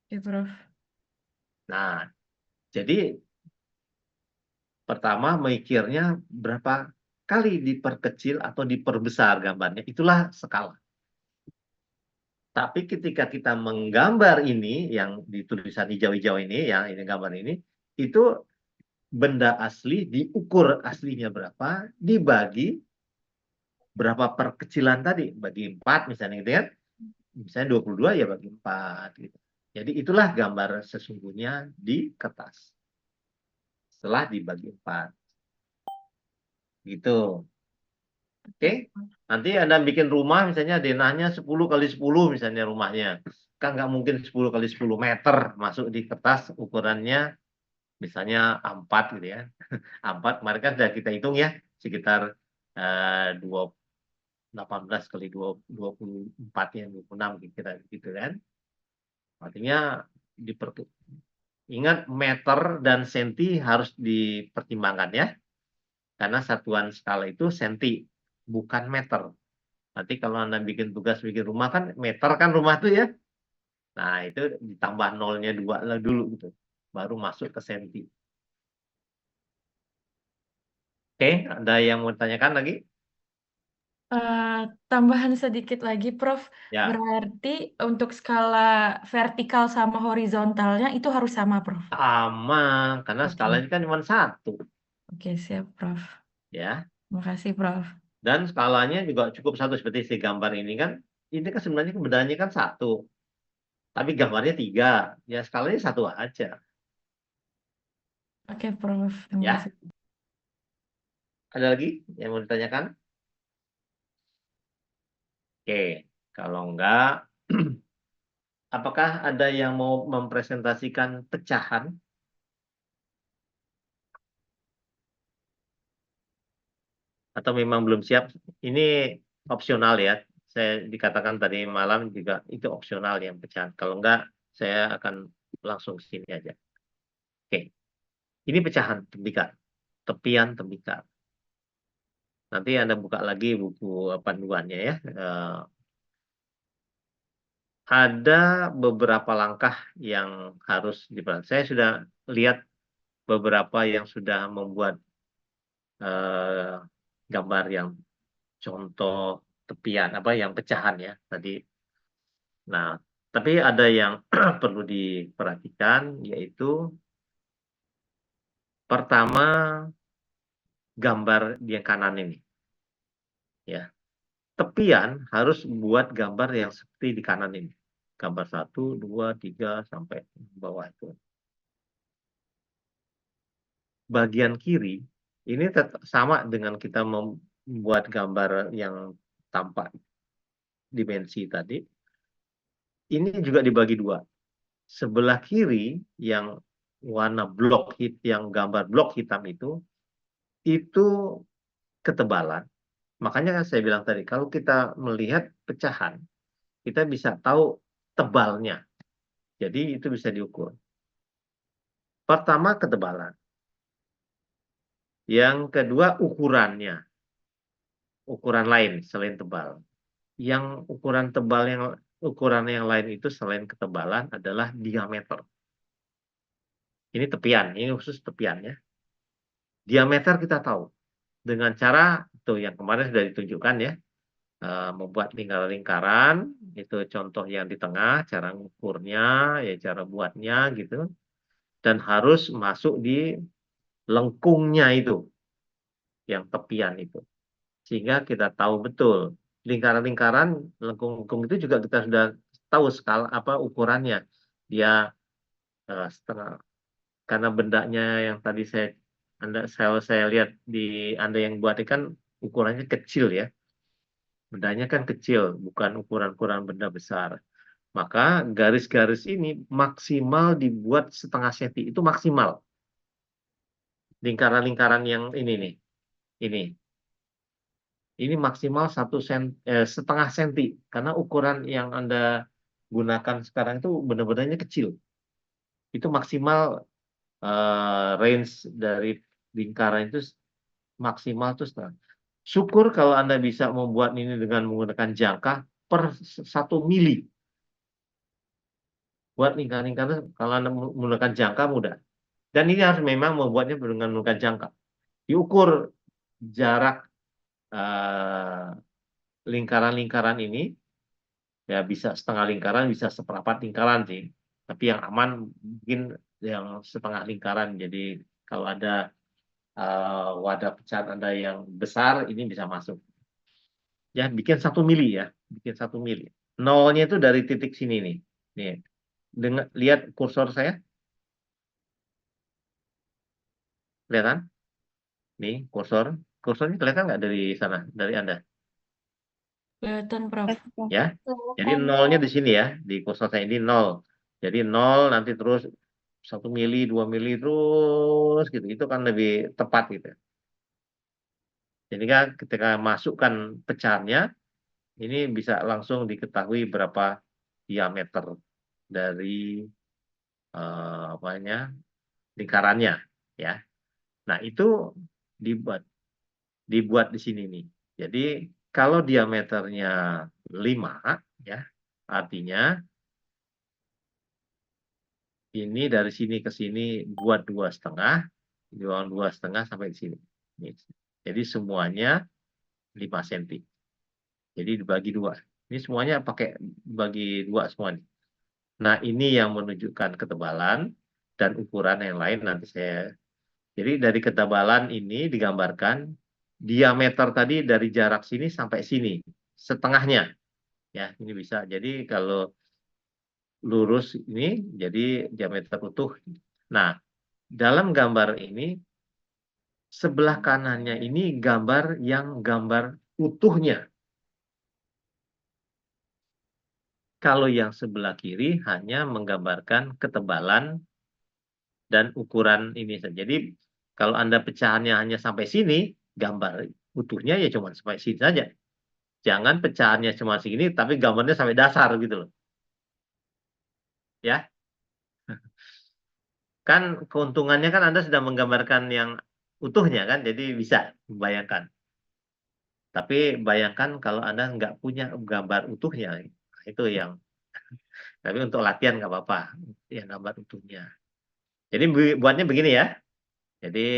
Oke, Prof. Nah, jadi Pertama, mikirnya berapa kali diperkecil atau diperbesar gambarnya. Itulah skala. Tapi ketika kita menggambar ini, yang di tulisan hijau-hijau ini, yang ini gambar ini, itu benda asli diukur aslinya berapa, dibagi berapa perkecilan tadi, bagi 4 misalnya gitu kan. Misalnya 22 ya bagi 4 gitu. Jadi itulah gambar sesungguhnya di kertas. Setelah dibagi 4. Gitu. Oke. Nanti Anda bikin rumah misalnya denahnya 10 kali 10 misalnya rumahnya. Kan nggak mungkin 10 kali 10 meter masuk di kertas ukurannya misalnya A4 gitu ya. A4 kemarin kan sudah kita hitung ya sekitar 18 kali 24 ya 26 kira gitu kan. Artinya ingat meter dan senti harus dipertimbangkan ya. Karena satuan skala itu senti, bukan meter. Nanti kalau Anda bikin tugas bikin rumah kan meter kan rumah tuh ya. Nah, itu ditambah nolnya 2 lah dulu gitu. Baru masuk ke senti. Oke, ada yang mau ditanyakan lagi? Tambahan sedikit lagi, Prof. Ya, Berarti untuk skala vertikal sama horizontalnya itu harus sama, Prof. sama. Karena Oke, skalanya kan cuma 1. oke, siap, Prof. Ya. Makasih, Prof. Dan skalanya juga cukup 1 seperti si gambar ini kan. Ini kan sebenarnya bedanya kan 1. Tapi gambarnya 3. Ya skalanya 1 aja. Oke, Prof. Terima Ya, kasih. ada lagi yang mau ditanyakan? Oke, kalau enggak, apakah ada yang mau mempresentasikan pecahan? Atau memang belum siap? Ini opsional ya. Saya dikatakan tadi malam juga itu opsional yang pecahan. Kalau enggak, saya akan langsung ke sini aja. Oke, ini pecahan tembikar, tepian tembikar. Nanti Anda buka lagi buku panduannya ya. Ada beberapa langkah yang harus diperhatikan. Saya sudah lihat beberapa yang sudah membuat gambar yang contoh tepian apa yang pecahan ya tadi. Nah, tapi ada yang perlu diperhatikan yaitu pertama gambar di yang kanan ini. Ya. Tepian harus buat gambar yang seperti di kanan ini. Gambar 1, 2, 3 sampai bawah itu. Bagian kiri ini tetap sama dengan kita membuat gambar yang tampak dimensi tadi. Ini juga dibagi 2. Sebelah kiri yang warna blok yang gambar blok hitam itu ketebalan. Makanya saya bilang tadi kalau kita melihat pecahan kita bisa tahu tebalnya. Jadi itu bisa diukur. Pertama ketebalan. Yang kedua ukurannya. Ukuran lain selain tebal. Yang ukuran yang lain itu selain ketebalan adalah diameter. Ini tepian, ini khusus tepiannya. Diameter kita tahu dengan cara itu yang kemarin sudah ditunjukkan ya, membuat lingkaran-lingkaran, itu contoh yang di tengah, cara ngukurnya, ya cara buatnya gitu, dan harus masuk di lengkungnya itu, yang tepian itu, sehingga kita tahu betul lingkaran-lingkaran, lengkung-lengkung itu juga kita sudah tahu skala apa ukurannya, dia setengah. Karena bendanya yang tadi saya lihat di Anda yang buat kan ukurannya kecil ya. Bendanya kan kecil, bukan ukuran-ukuran benda besar. Maka garis-garis ini maksimal dibuat setengah senti, itu maksimal. Lingkaran-lingkaran yang ini nih. Ini maksimal setengah senti. Karena ukuran yang Anda gunakan sekarang itu benar-benarnya kecil. Itu maksimal range dari lingkaran itu maksimal itu setengah. Syukur kalau Anda bisa membuat ini dengan menggunakan jangka per 1 mili. Buat lingkaran-lingkaran kalau Anda menggunakan jangka mudah. Dan ini harus memang membuatnya dengan menggunakan jangka. Diukur jarak lingkaran-lingkaran ini, ya bisa setengah lingkaran, bisa seperempat lingkaran sih. Tapi yang aman mungkin yang setengah lingkaran. Jadi kalau ada wadah pecahan Anda yang besar, ini bisa masuk. Ya, bikin 1 mili ya, bikin 1 mili. Nolnya itu dari titik sini nih. Nih, lihat kursor saya, lihat kan? Nih kursornya kelihatan nggak dari sana, dari Anda? Kelihatan, Prof. Ya, jadi nolnya di sini ya, di kursor saya ini 0. Jadi 0 nanti terus 1 mili, 2 mili terus gitu. Itu kan lebih tepat gitu. Jadi kan ketika masukkan pecahannya, ini bisa langsung diketahui berapa diameter dari lingkarannya ya. Nah, itu dibuat di sini nih. Jadi kalau diameternya 5 ya, artinya ini dari sini ke sini buat 2,5, 2,5 sampai di sini. Jadi semuanya 5 cm. Jadi dibagi 2. Ini semuanya pakai bagi 2 semua nih. Nah, ini yang menunjukkan ketebalan dan ukuran yang lain nanti saya. Jadi dari ketebalan ini digambarkan diameter tadi dari jarak sini sampai sini, setengahnya. Ya, ini bisa. Jadi kalau lurus ini jadi diameter utuh. Nah, dalam gambar ini sebelah kanannya ini gambar utuhnya. Kalau yang sebelah kiri hanya menggambarkan ketebalan dan ukuran ini saja. Jadi kalau Anda pecahannya hanya sampai sini, gambar utuhnya ya cuma sampai sini saja. Jangan pecahannya cuma segini, tapi gambarnya sampai dasar gitu loh. Ya, kan keuntungannya kan Anda sudah menggambarkan yang utuhnya kan, jadi bisa membayangkan. Tapi bayangkan kalau Anda nggak punya gambar utuhnya, itu yang. Tapi untuk latihan nggak apa-apa, yang gambar utuhnya. Jadi buatnya begini ya. Jadi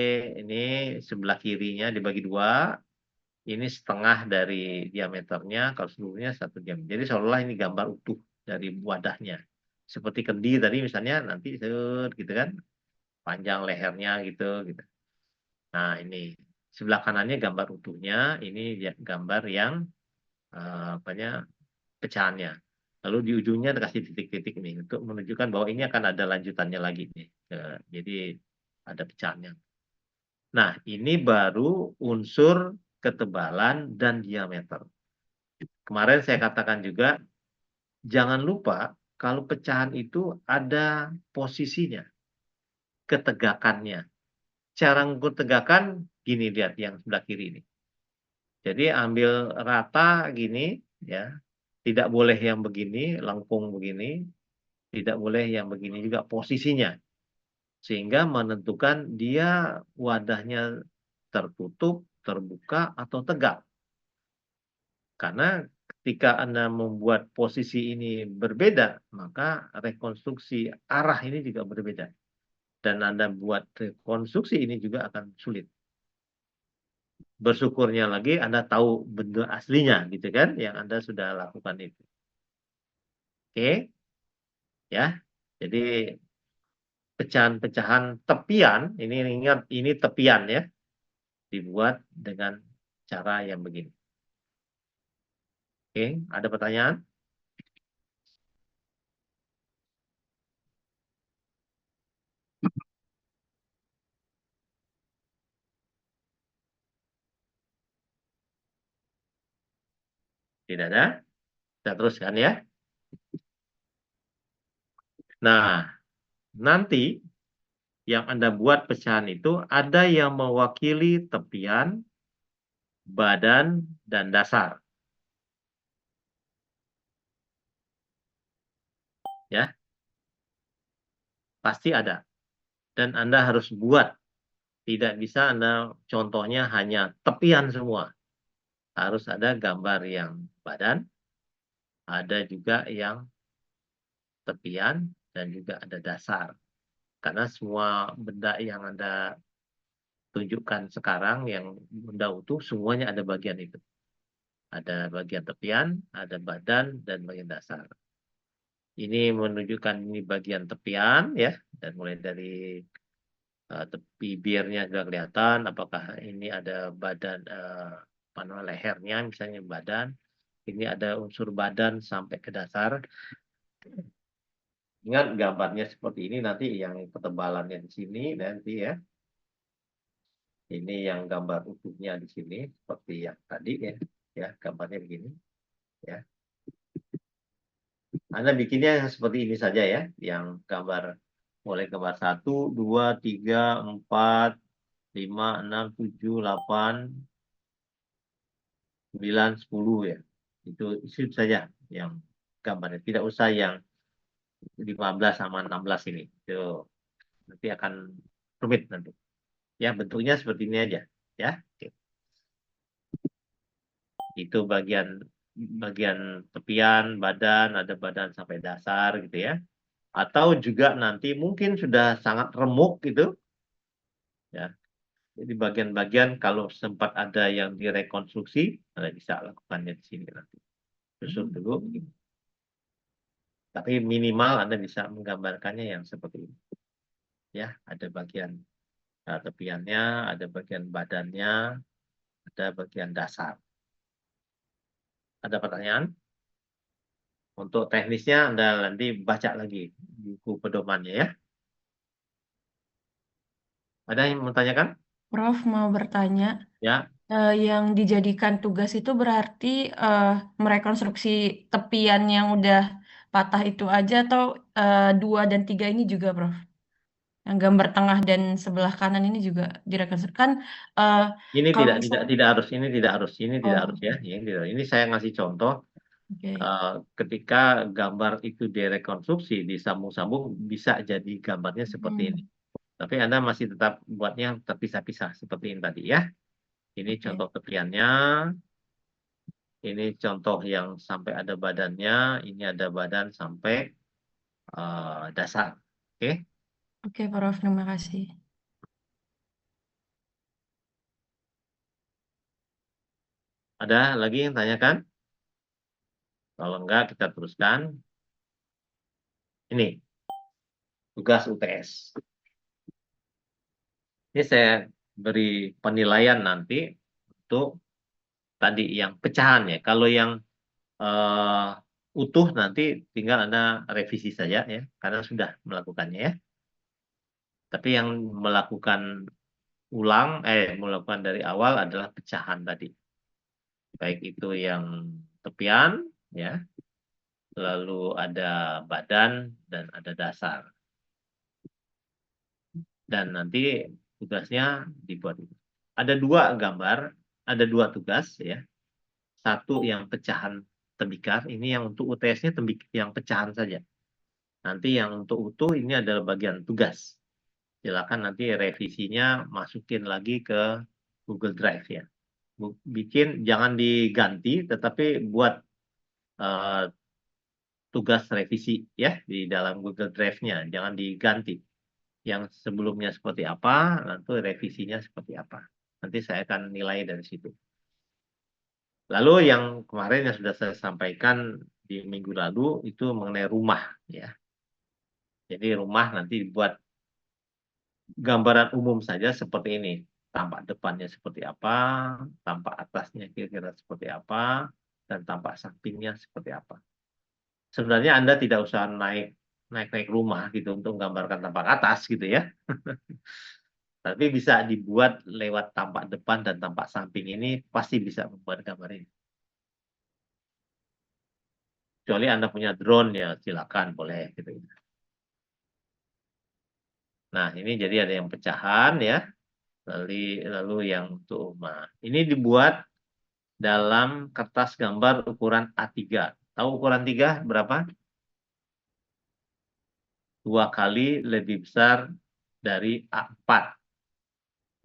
ini sebelah kirinya dibagi 2, ini setengah dari diameternya, kalau seluruhnya 1 diameter. Jadi seolah-olah ini gambar utuh dari wadahnya. Seperti kendi tadi misalnya, nanti gitu kan, panjang lehernya gitu. Nah, ini sebelah kanannya gambar utuhnya, ini gambar yang pecahannya. Lalu di ujungnya dikasih titik-titik nih untuk menunjukkan bahwa ini akan ada lanjutannya lagi nih. Jadi ada pecahannya. Nah, ini baru unsur ketebalan dan diameter. Kemarin saya katakan juga, jangan lupa kalau pecahan itu ada posisinya, ketegakannya. Cara ngukur tegakan, gini lihat yang sebelah kiri ini. Jadi ambil rata gini, ya, tidak boleh yang begini, lengkung begini, tidak boleh yang begini juga posisinya. Sehingga menentukan dia wadahnya tertutup, terbuka, atau tegak. Karena ketika Anda membuat posisi ini berbeda, maka rekonstruksi arah ini juga berbeda. Dan Anda buat rekonstruksi ini juga akan sulit. Bersyukurnya lagi Anda tahu benda aslinya, gitu kan, yang Anda sudah lakukan itu. Oke, ya. Jadi pecahan-pecahan tepian, ini ingat ini tepian ya, dibuat dengan cara yang begini. Oke, ada pertanyaan? Tidak ada? Kita teruskan ya. Nah, nanti yang Anda buat pecahan itu ada yang mewakili tepian, badan, dan dasar. Ya, pasti ada. Dan Anda harus buat. Tidak bisa Anda contohnya hanya tepian semua. Harus ada gambar yang badan, ada juga yang tepian, dan juga ada dasar. Karena semua benda yang Anda tunjukkan sekarang yang benda utuh semuanya ada bagian itu. Ada bagian tepian, ada badan, dan bagian dasar. Ini menunjukkan ini bagian tepian ya, dan mulai dari tepi bibirnya sudah kelihatan. Apakah ini ada badan lehernya, misalnya badan. Ini ada unsur badan sampai ke dasar. Ingat gambarnya seperti ini nanti yang ketebalannya di sini nanti ya. Ini yang gambar utuhnya di sini seperti yang tadi ya. Ya, gambarnya begini ya. Anda bikinnya seperti ini saja ya, yang gambar mulai gambar 1, 2, 3, 4, 5, 6, 7, 8, 9, 10 ya. Itu saja yang gambarnya. Tidak usah yang 15 sama 16 ini. Itu nanti akan rumit nanti. Ya, bentuknya seperti ini aja ya. Oke. Itu bagian tepian, badan, ada badan sampai dasar gitu ya. Atau juga nanti mungkin sudah sangat remuk gitu ya. Jadi bagian-bagian kalau sempat ada yang direkonstruksi, Anda bisa lakukannya di sini nanti. Susun dulu. Tapi minimal Anda bisa menggambarkannya yang seperti ini. Ya, ada bagian tepiannya, ada bagian badannya, ada bagian dasar. Ada pertanyaan? Untuk teknisnya Anda nanti baca lagi buku pedomannya ya. Ada yang mau tanyakan? Prof mau bertanya, Ya, yang dijadikan tugas itu berarti merekonstruksi tepian yang udah patah itu aja atau 2 dan 3 ini juga, Prof? Yang gambar tengah dan sebelah kanan ini juga direkonstruksi kan ini kalau tidak misal harus, ini tidak harus oh, ya. Ini saya ngasih contoh oke. ketika gambar itu direkonstruksi, disambung-sambung bisa jadi gambarnya seperti ini. Tapi Anda masih tetap buatnya terpisah-pisah seperti ini tadi ya. Ini Oke. contoh tepiannya, ini contoh yang sampai ada badannya, ini ada badan sampai dasar. Oke. Oke, Prof, terima kasih. Ada lagi yang tanyakan? Kalau enggak kita teruskan. Ini tugas UTS. Ini saya beri penilaian nanti untuk tadi yang pecahan ya. Kalau yang utuh nanti tinggal Anda revisi saja ya, karena sudah melakukannya ya. Tapi yang melakukan dari awal adalah pecahan tadi. Baik itu yang tepian ya, lalu ada badan dan ada dasar. Dan nanti tugasnya dibuat itu. Ada 2 gambar, ada 2 tugas ya. Satu yang pecahan tembikar, ini yang untuk UTS-nya yang pecahan saja. Nanti yang untuk utuh ini adalah bagian tugas. Silakan nanti revisinya masukin lagi ke Google Drive ya. Bikin jangan diganti, tetapi buat tugas revisi ya di dalam Google Drive-nya, jangan diganti. Yang sebelumnya seperti apa, nanti revisinya seperti apa. Nanti saya akan nilai dari situ. Lalu yang kemarin yang sudah saya sampaikan di minggu lalu itu mengenai rumah ya. Jadi rumah nanti dibuat gambaran umum saja seperti ini. Tampak depannya seperti apa, tampak atasnya kira-kira seperti apa, dan tampak sampingnya seperti apa. Sebenarnya Anda tidak usah naik rumah gitu untuk menggambarkan tampak atas gitu ya. Tapi bisa dibuat lewat tampak depan dan tampak samping ini pasti bisa membuat gambar ini. Kecuali Anda punya drone ya silakan boleh gitu. Nah, ini jadi ada yang pecahan ya. Lalu yang untuk rumah. Ini dibuat dalam kertas gambar ukuran A3. Tahu ukuran 3 berapa? 2 kali lebih besar dari A4.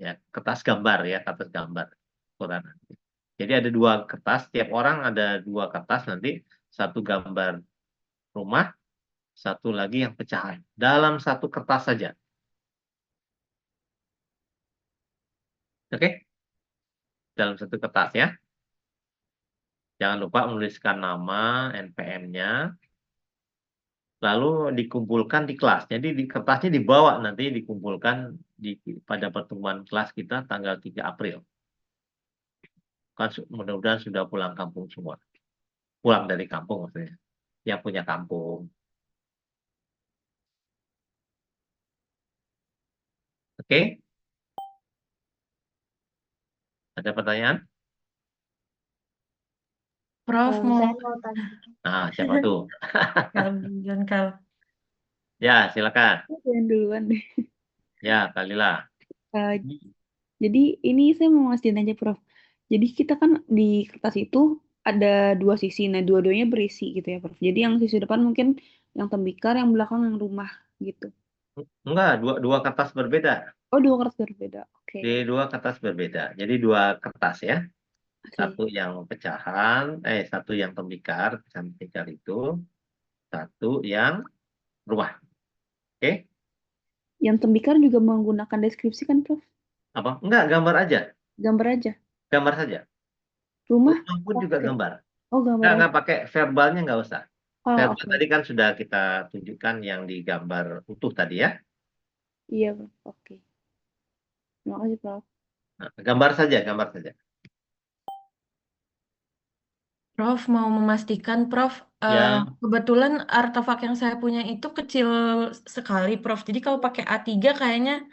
Ya, kertas gambar ya, kertas gambar ukuran. Jadi ada 2 kertas, tiap orang ada 2 kertas nanti, satu gambar rumah, satu lagi yang pecahan. Dalam satu kertas saja. Oke, dalam satu kertas ya. Jangan lupa menuliskan nama, NPM-nya, lalu dikumpulkan di kelas. Jadi di kertasnya dibawa nanti dikumpulkan pada pertemuan kelas kita tanggal 3 April. Kan mudah-mudahan sudah pulang kampung semua. Pulang dari kampung maksudnya. Yang punya kampung. Oke? Ada pertanyaan? Prof mau Saya mau tanya. Nah, siapa tuh? John Kal. Ya, silakan. Jangan duluan deh. Ya, Kalila. Jadi ini saya mau mastiin aja, Prof. Jadi kita kan di kertas itu ada dua sisi. Nah, dua-duanya berisi gitu ya, Prof. Jadi yang sisi depan mungkin yang tembikar, yang belakang yang rumah gitu. Enggak, dua kertas berbeda. Oh, dua kertas berbeda. Oke. Di dua kertas berbeda. Jadi dua kertas ya. Oke. Satu yang pecahan, satu yang tembikar, pecahan tembikar itu, satu yang rumah. Oke? Yang tembikar juga menggunakan deskripsi kan, Prof? Apa? Enggak, gambar aja. Gambar aja. Gambar saja. Rumah Rumah pun juga pakai. gambar. Oh, gambar Enggak aja. pakai verbalnya, nggak usah. Oh, Verbal oke. tadi kan sudah kita tunjukkan yang di gambar utuh tadi ya. Iya, Prof. Oke. Terima kasih, Prof. Nah, gambar saja, gambar saja. Prof mau memastikan, Prof, Ya. kebetulan artefak yang saya punya itu kecil sekali, Prof. Jadi kalau pakai A3 kayaknya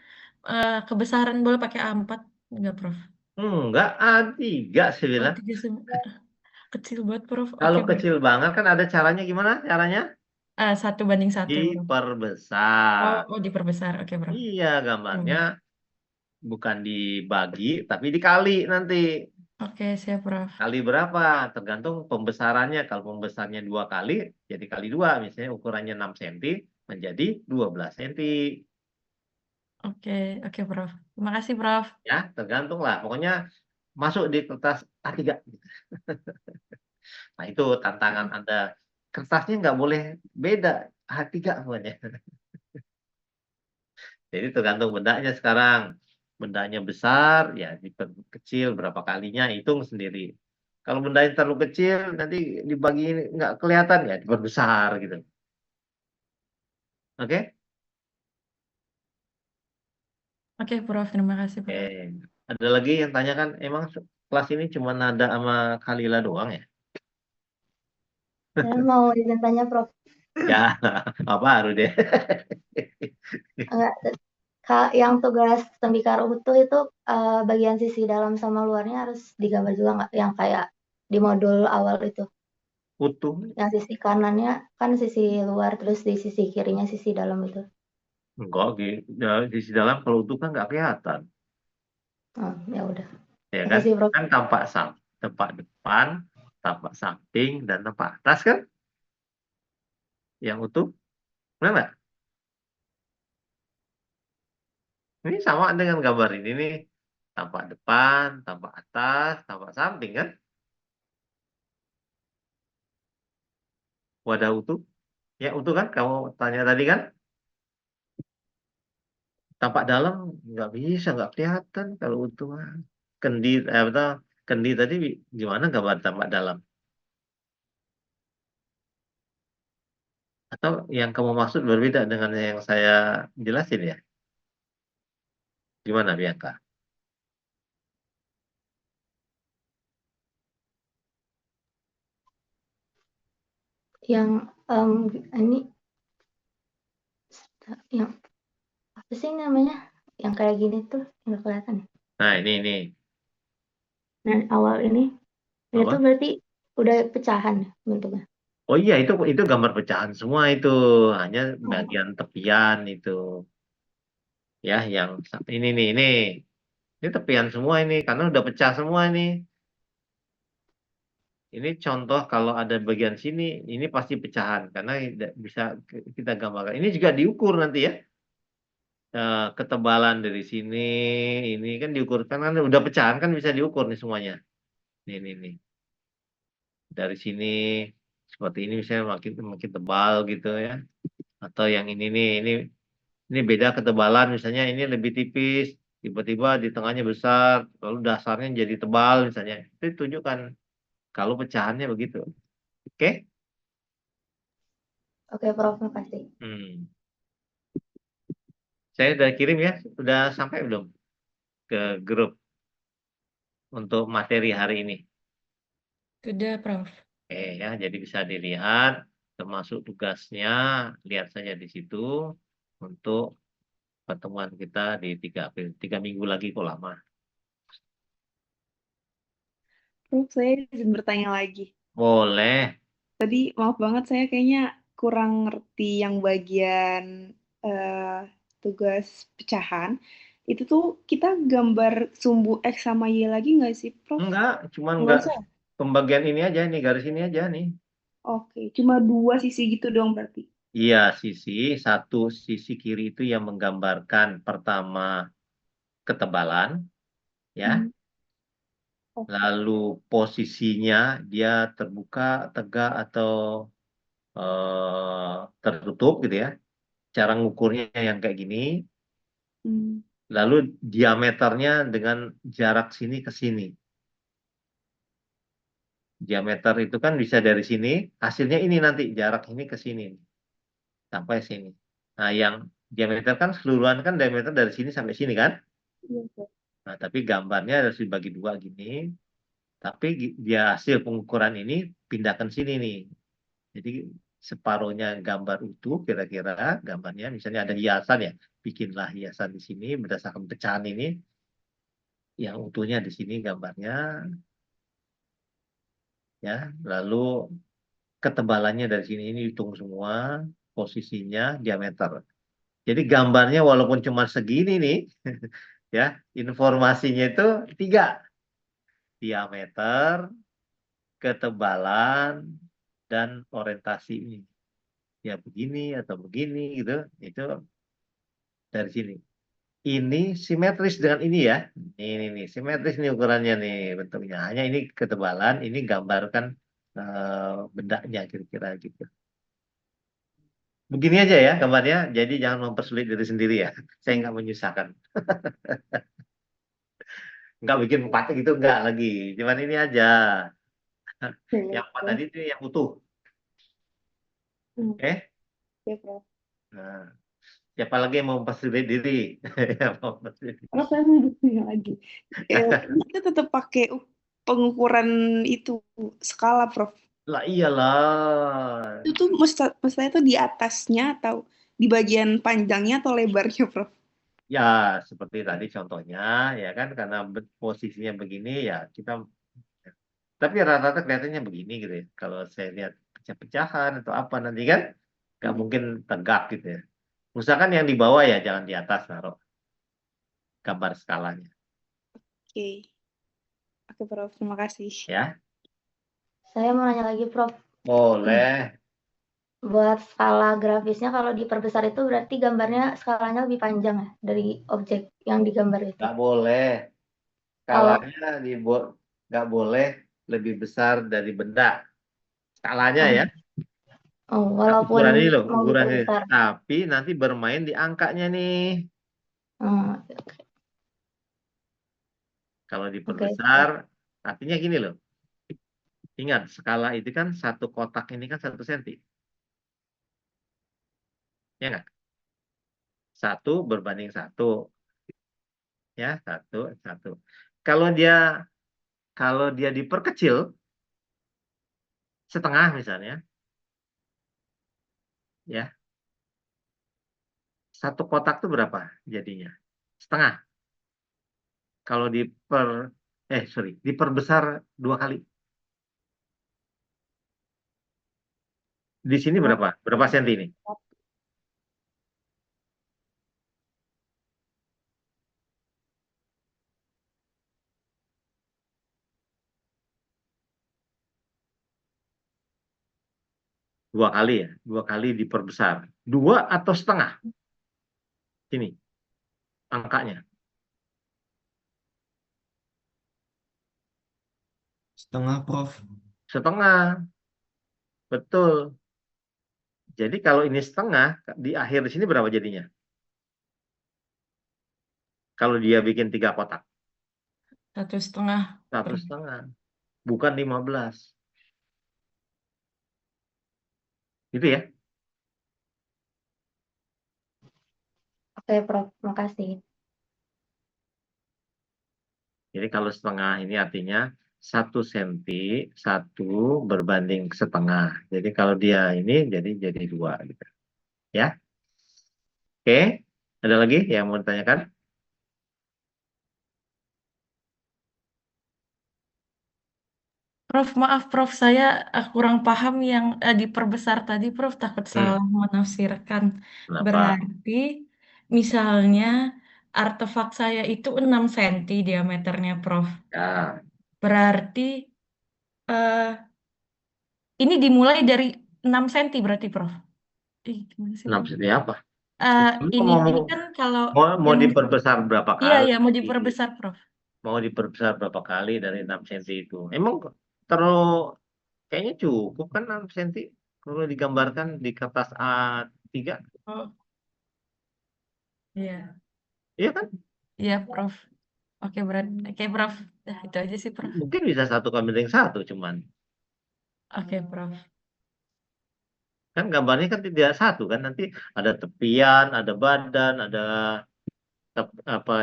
kebesaran, boleh pakai A4 enggak, Prof? Enggak, A3 saya bilang. A3 kecil banget, Prof. Kalau Oke, kecil banget kan ada caranya gimana? Caranya 1:1, Prof. diperbesar. Oh, diperbesar. Oke, Prof. Iya, gambarnya bukan dibagi, tapi dikali nanti. Oke, siap, Prof. Kali berapa? Tergantung pembesarannya. Kalau pembesarnya 2 kali, jadi kali 2. Misalnya ukurannya 6 cm, menjadi 12 cm. Oke, Prof. Terima kasih, Prof. Ya, tergantung lah. Pokoknya masuk di kertas A3. Nah, itu tantangan Anda. Kertasnya nggak boleh beda. A3 semuanya. Jadi tergantung bendanya sekarang. Bendanya besar, ya diperkecil berapa kalinya, hitung sendiri. Kalau bendanya terlalu kecil, nanti dibagi nggak kelihatan, ya diperbesar gitu. Oke? Oke, Prof. Terima kasih, Prof. Ada lagi yang tanyakan, emang kelas ini cuma Nada sama Kalila doang ya? Saya mau izin tanya, Prof. Ya, apa baru deh. Enggak, yang tugas tembikar utuh itu bagian sisi dalam sama luarnya harus digambar juga nggak? Yang kayak di modul awal itu. Utuh. Yang sisi kanannya kan sisi luar, terus di sisi kirinya sisi dalam itu. Enggak, di dalam kalau utuh kan nggak kelihatan. Oh, ya udah. Ya kan? Makasih, Prof. Kan tampak depan, tampak samping, dan tampak atas kan? Yang utuh. Benar nggak? Ini sama dengan gambar ini nih. Tampak depan, tampak atas, tampak samping kan? Wadah utuh. Ya utuh kan? Kamu tanya tadi kan? Tampak dalam nggak bisa, nggak kelihatan kalau utuh. Kendi, betul. Kendi tadi gimana gambar tampak dalam? Atau yang kamu maksud berbeda dengan yang saya jelasin ya? Gimana Bianca? Yang ini yang apa sih namanya? Yang kayak gini tuh nggak kelihatan. Nah ini. Nah, awal ini Apa? itu berarti udah pecahan ya bentuknya. Oh iya, itu gambar pecahan semua itu, hanya bagian tepian itu. Ya, yang ini nih, ini tepian semua ini karena udah pecah semua ini. Ini contoh kalau ada bagian sini, ini pasti pecahan karena bisa kita gambarkan. Ini juga diukur nanti ya. Ketebalan dari sini, ini kan diukurkan kan udah pecahan kan bisa diukur nih semuanya. Nih. Dari sini seperti ini misalnya makin tebal gitu ya. Atau yang ini nih, ini beda ketebalan, misalnya ini lebih tipis, tiba-tiba di tengahnya besar, lalu dasarnya jadi tebal misalnya. Itu tunjukkan kalau pecahannya begitu. Oke? Oke, Prof, makasih. Saya udah kirim ya, udah sampai belum ke grup untuk materi hari ini? Sudah, Prof. Oke ya, jadi bisa dilihat termasuk tugasnya, lihat saja di situ untuk pertemuan kita di 3 April. 3 minggu lagi kok lama. Prof, saya izin bertanya lagi. Boleh. Tadi maaf banget saya kayaknya kurang ngerti yang bagian eh, tugas pecahan. Itu tuh kita gambar sumbu X sama Y lagi nggak sih, Prof? Enggak, cuman Nggak enggak usah. pembagian ini aja nih, garis ini aja nih. Oke, cuma dua sisi gitu dong berarti. Iya, satu sisi kiri itu yang menggambarkan pertama ketebalan, ya. Hmm. Oke. Lalu posisinya dia terbuka, tegak atau tertutup gitu ya. Cara ngukurnya yang kayak gini. Hmm. Lalu diameternya dengan jarak sini ke sini. Diameter itu kan bisa dari sini, hasilnya ini nanti jarak ini ke sini sampai sini. Nah, yang diameter kan keseluruhan kan diameter dari sini sampai sini kan? Iya, Prof. Nah, tapi gambarnya harus dibagi dua gini. Tapi dia hasil pengukuran ini pindahkan sini nih. Jadi separuhnya gambar utuh kira-kira gambarnya misalnya ada hiasan ya, bikinlah hiasan di sini berdasarkan pecahan ini. Yang utuhnya di sini gambarnya ya. Lalu ketebalannya dari sini ini hitung semua, posisinya, diameter. Jadi gambarnya walaupun cuma segini nih, ya informasinya itu 3. Diameter, ketebalan, dan orientasi ini. Ya begini atau begini gitu, itu dari sini. Ini simetris dengan ini ya. Ini nih, simetris nih ukurannya nih bentuknya. Hanya ini ketebalan, ini gambarkan bendanya kira-kira gitu. Begini aja ya gambarnya, jadi jangan mempersulit diri sendiri ya. Saya nggak menyusahkan. Nggak bikin pakai gitu, nggak lagi. Cuman ini aja. Yang 4 tadi itu yang utuh. Hmm. Oke? Oke, Prof. Nah, siapa lagi yang mau mempersulit diri? Yang mau mempersulit diri. Prof, saya mau bertanya lagi. Kita tetap pakai pengukuran itu skala, Prof. Lah iyalah. Itu tuh maksudnya tuh di atasnya atau di bagian panjangnya atau lebarnya, Prof? Ya, seperti tadi contohnya, ya kan, karena posisinya begini, ya kita. Tapi rata-rata kelihatannya begini gitu ya. Kalau saya lihat pecah-pecahan atau apa nanti kan, nggak mungkin tegak gitu ya. Usahakan yang di bawah ya, jangan di atas naruh gambar skalanya. Oke. Oke, Prof. Terima kasih. Ya, Saya mau nanya lagi, Prof. boleh. Buat skala grafisnya kalau diperbesar itu berarti gambarnya skalanya lebih panjang ya dari objek yang digambar itu. Nggak boleh. Kalau Skalanya nggak boleh lebih besar dari benda. Skalanya ya. walaupun Ukuran ini loh, mau ukuran ini. diperbesar. Tapi nanti bermain di angkanya nih. Kalau Oke. diperbesar, artinya gini loh. Ingat, skala itu kan satu kotak ini kan 1 senti. Ya nggak? 1 berbanding 1. Ya, 1, 1. Kalau dia diperkecil, setengah misalnya, ya, satu kotak itu berapa jadinya? Setengah. Kalau diperbesar 2 kali. Di sini berapa? Berapa senti ini? Dua kali ya, 2 kali diperbesar. 2 atau setengah? Sini, angkanya. Setengah, Prof. Setengah, betul. Jadi kalau ini setengah, di akhir di sini berapa jadinya? Kalau dia bikin 3 kotak, 1,5. 1,5, bukan 15. Gitu ya. Oke, Prof. Makasih. Jadi kalau setengah ini artinya 1 senti, 1 berbanding setengah. Jadi kalau dia ini jadi 2 gitu. Ya. Oke. Ada lagi yang mau ditanyakan? Prof, maaf Prof, saya kurang paham yang diperbesar tadi, Prof, takut salah menafsirkan. Kenapa? Berarti misalnya artefak saya itu 6 cm diameternya, Prof. Ya, Berarti eh, ini dimulai dari 6 cm berarti, Prof. Gimana sih, 6 Prof? senti apa? Ini kan kalau mau yang diperbesar berapa iya kali? ya mau diperbesar, Prof. Mau diperbesar berapa kali dari 6 senti itu? Emang terlalu kayaknya cukup kan 6 senti kalau digambarkan di kertas A3? Oh, iya. Iya kan? Iya, Prof. Oke, Prof. Dah, itu aja sih, Prof. Mungkin bisa 1,1 cuman. Oke, Prof. Kan gambarnya kan tidak satu kan, nanti ada tepian, ada badan, ada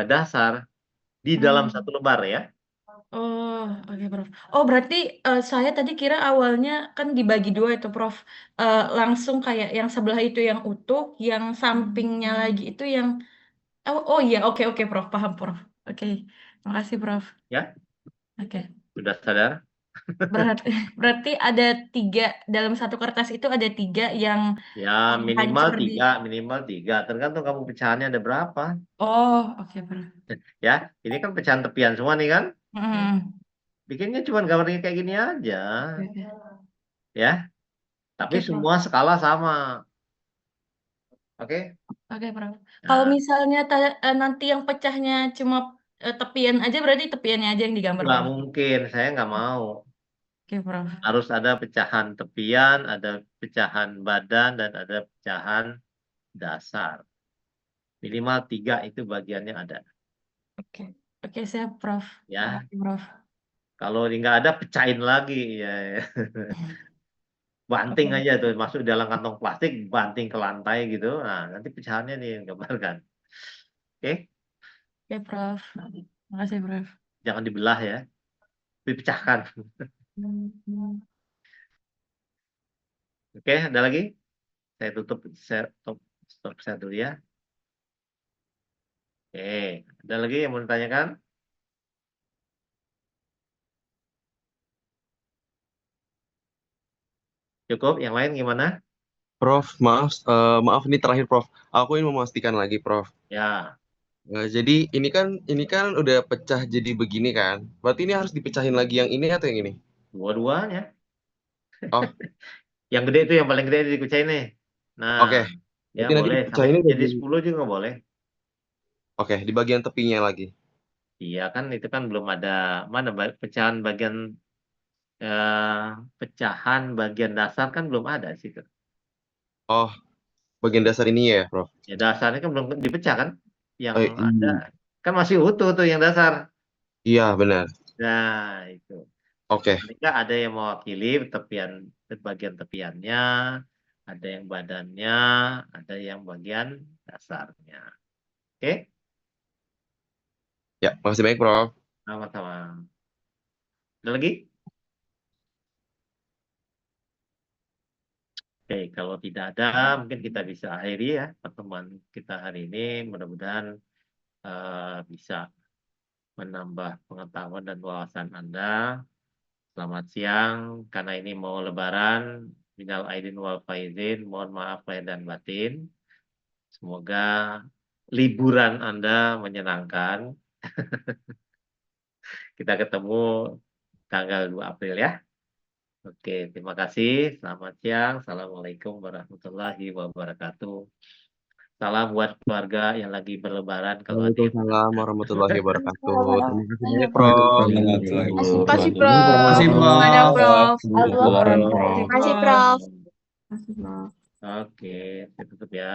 dasar di dalam satu lembar ya. Oh, oke, Prof. Oh, berarti saya tadi kira awalnya kan dibagi 2 itu, Prof. Langsung kayak yang sebelah itu yang utuh, yang sampingnya lagi itu yang oh iya, oke, Prof. Paham, Prof. Oke. Makasih, Prof. Ya, Oke. sudah sadar? Berarti ada 3 dalam satu kertas itu ada 3 yang Ya, minimal hancur di 3, tergantung kamu pecahannya ada berapa. Oh, oke, Prof. Ya, ini kan pecahan tepian semua nih kan. Mm. Bikinnya cuma gambarnya kayak gini aja. Oke. Ya, tapi Oke, Prof. semua skala sama. Oke? Oke, Prof. Kalau Nah, misalnya nanti yang pecahnya cuma tepian aja, berarti tepiannya aja yang digambar, nggak Prof. mungkin, saya nggak mau. Oke, Prof. Harus ada pecahan tepian, ada pecahan badan, dan ada pecahan dasar. Minimal 3 itu bagiannya ada. Oke, oke, siap, Prof. Ya, Makasih, Prof. kalau nggak ada pecahin lagi ya. Banting Oke, aja tuh, masuk dalam kantong plastik, banting ke lantai gitu. Nah, nanti pecahannya nih yang gambarkan. Oke, oke, Prof. Makasih, Prof. jangan dibelah ya, dipecahkan. Oke, ada lagi? Saya tutup, stop saya dulu ya. Oke, ada lagi yang mau ditanyakan? Cukup, yang lain gimana? Prof, maaf ini terakhir Prof. Aku ingin memastikan lagi Prof. Ya, Jadi ini kan udah pecah jadi begini kan. Berarti ini harus dipecahin lagi yang ini atau yang ini? dua-duanya. Oh, Yang gede itu yang paling gede dipecahin nih. Nah, oke. ya Berarti nanti boleh, sampai dipecahinnya jadi 10 juga boleh. Oke, di bagian tepinya lagi. Iya kan, itu kan belum ada, mana pecahan bagian pecahan bagian dasar kan belum ada sih. Oh, bagian dasar ini ya, Prof. Ya dasarnya kan belum dipecah kan. Yang ada Iya, kan masih utuh tuh yang dasar. iya benar. Nah, itu. Oke, Mereka ada yang mewakili tepian, bagian tepiannya, ada yang badannya, ada yang bagian dasarnya. Oke, ya, makasih banyak Prof. sama-sama. Ada lagi? Oke, kalau tidak ada, mungkin kita bisa akhiri ya pertemuan kita hari ini. Mudah-mudahan bisa menambah pengetahuan dan wawasan Anda. Selamat siang, karena ini mau Lebaran. Minal aidin wal faizin, mohon maaf lahir dan batin. Semoga liburan Anda menyenangkan. Kita ketemu tanggal 2 April ya. Oke, terima kasih. Selamat siang. Assalamualaikum warahmatullahi wabarakatuh. Salam buat keluarga yang lagi berlebaran kalau ada yang Waalaikumsalam warahmatullahi wabarakatuh. Terima kasih banyak Waalaikumsalam. Prof. Makasih, Terima Prof. kasih, Semuanya, Prof. Prof. Selamat Lebaran, Prof. Makasih, Prof. Masih, Prof. Oke, saya tutup ya.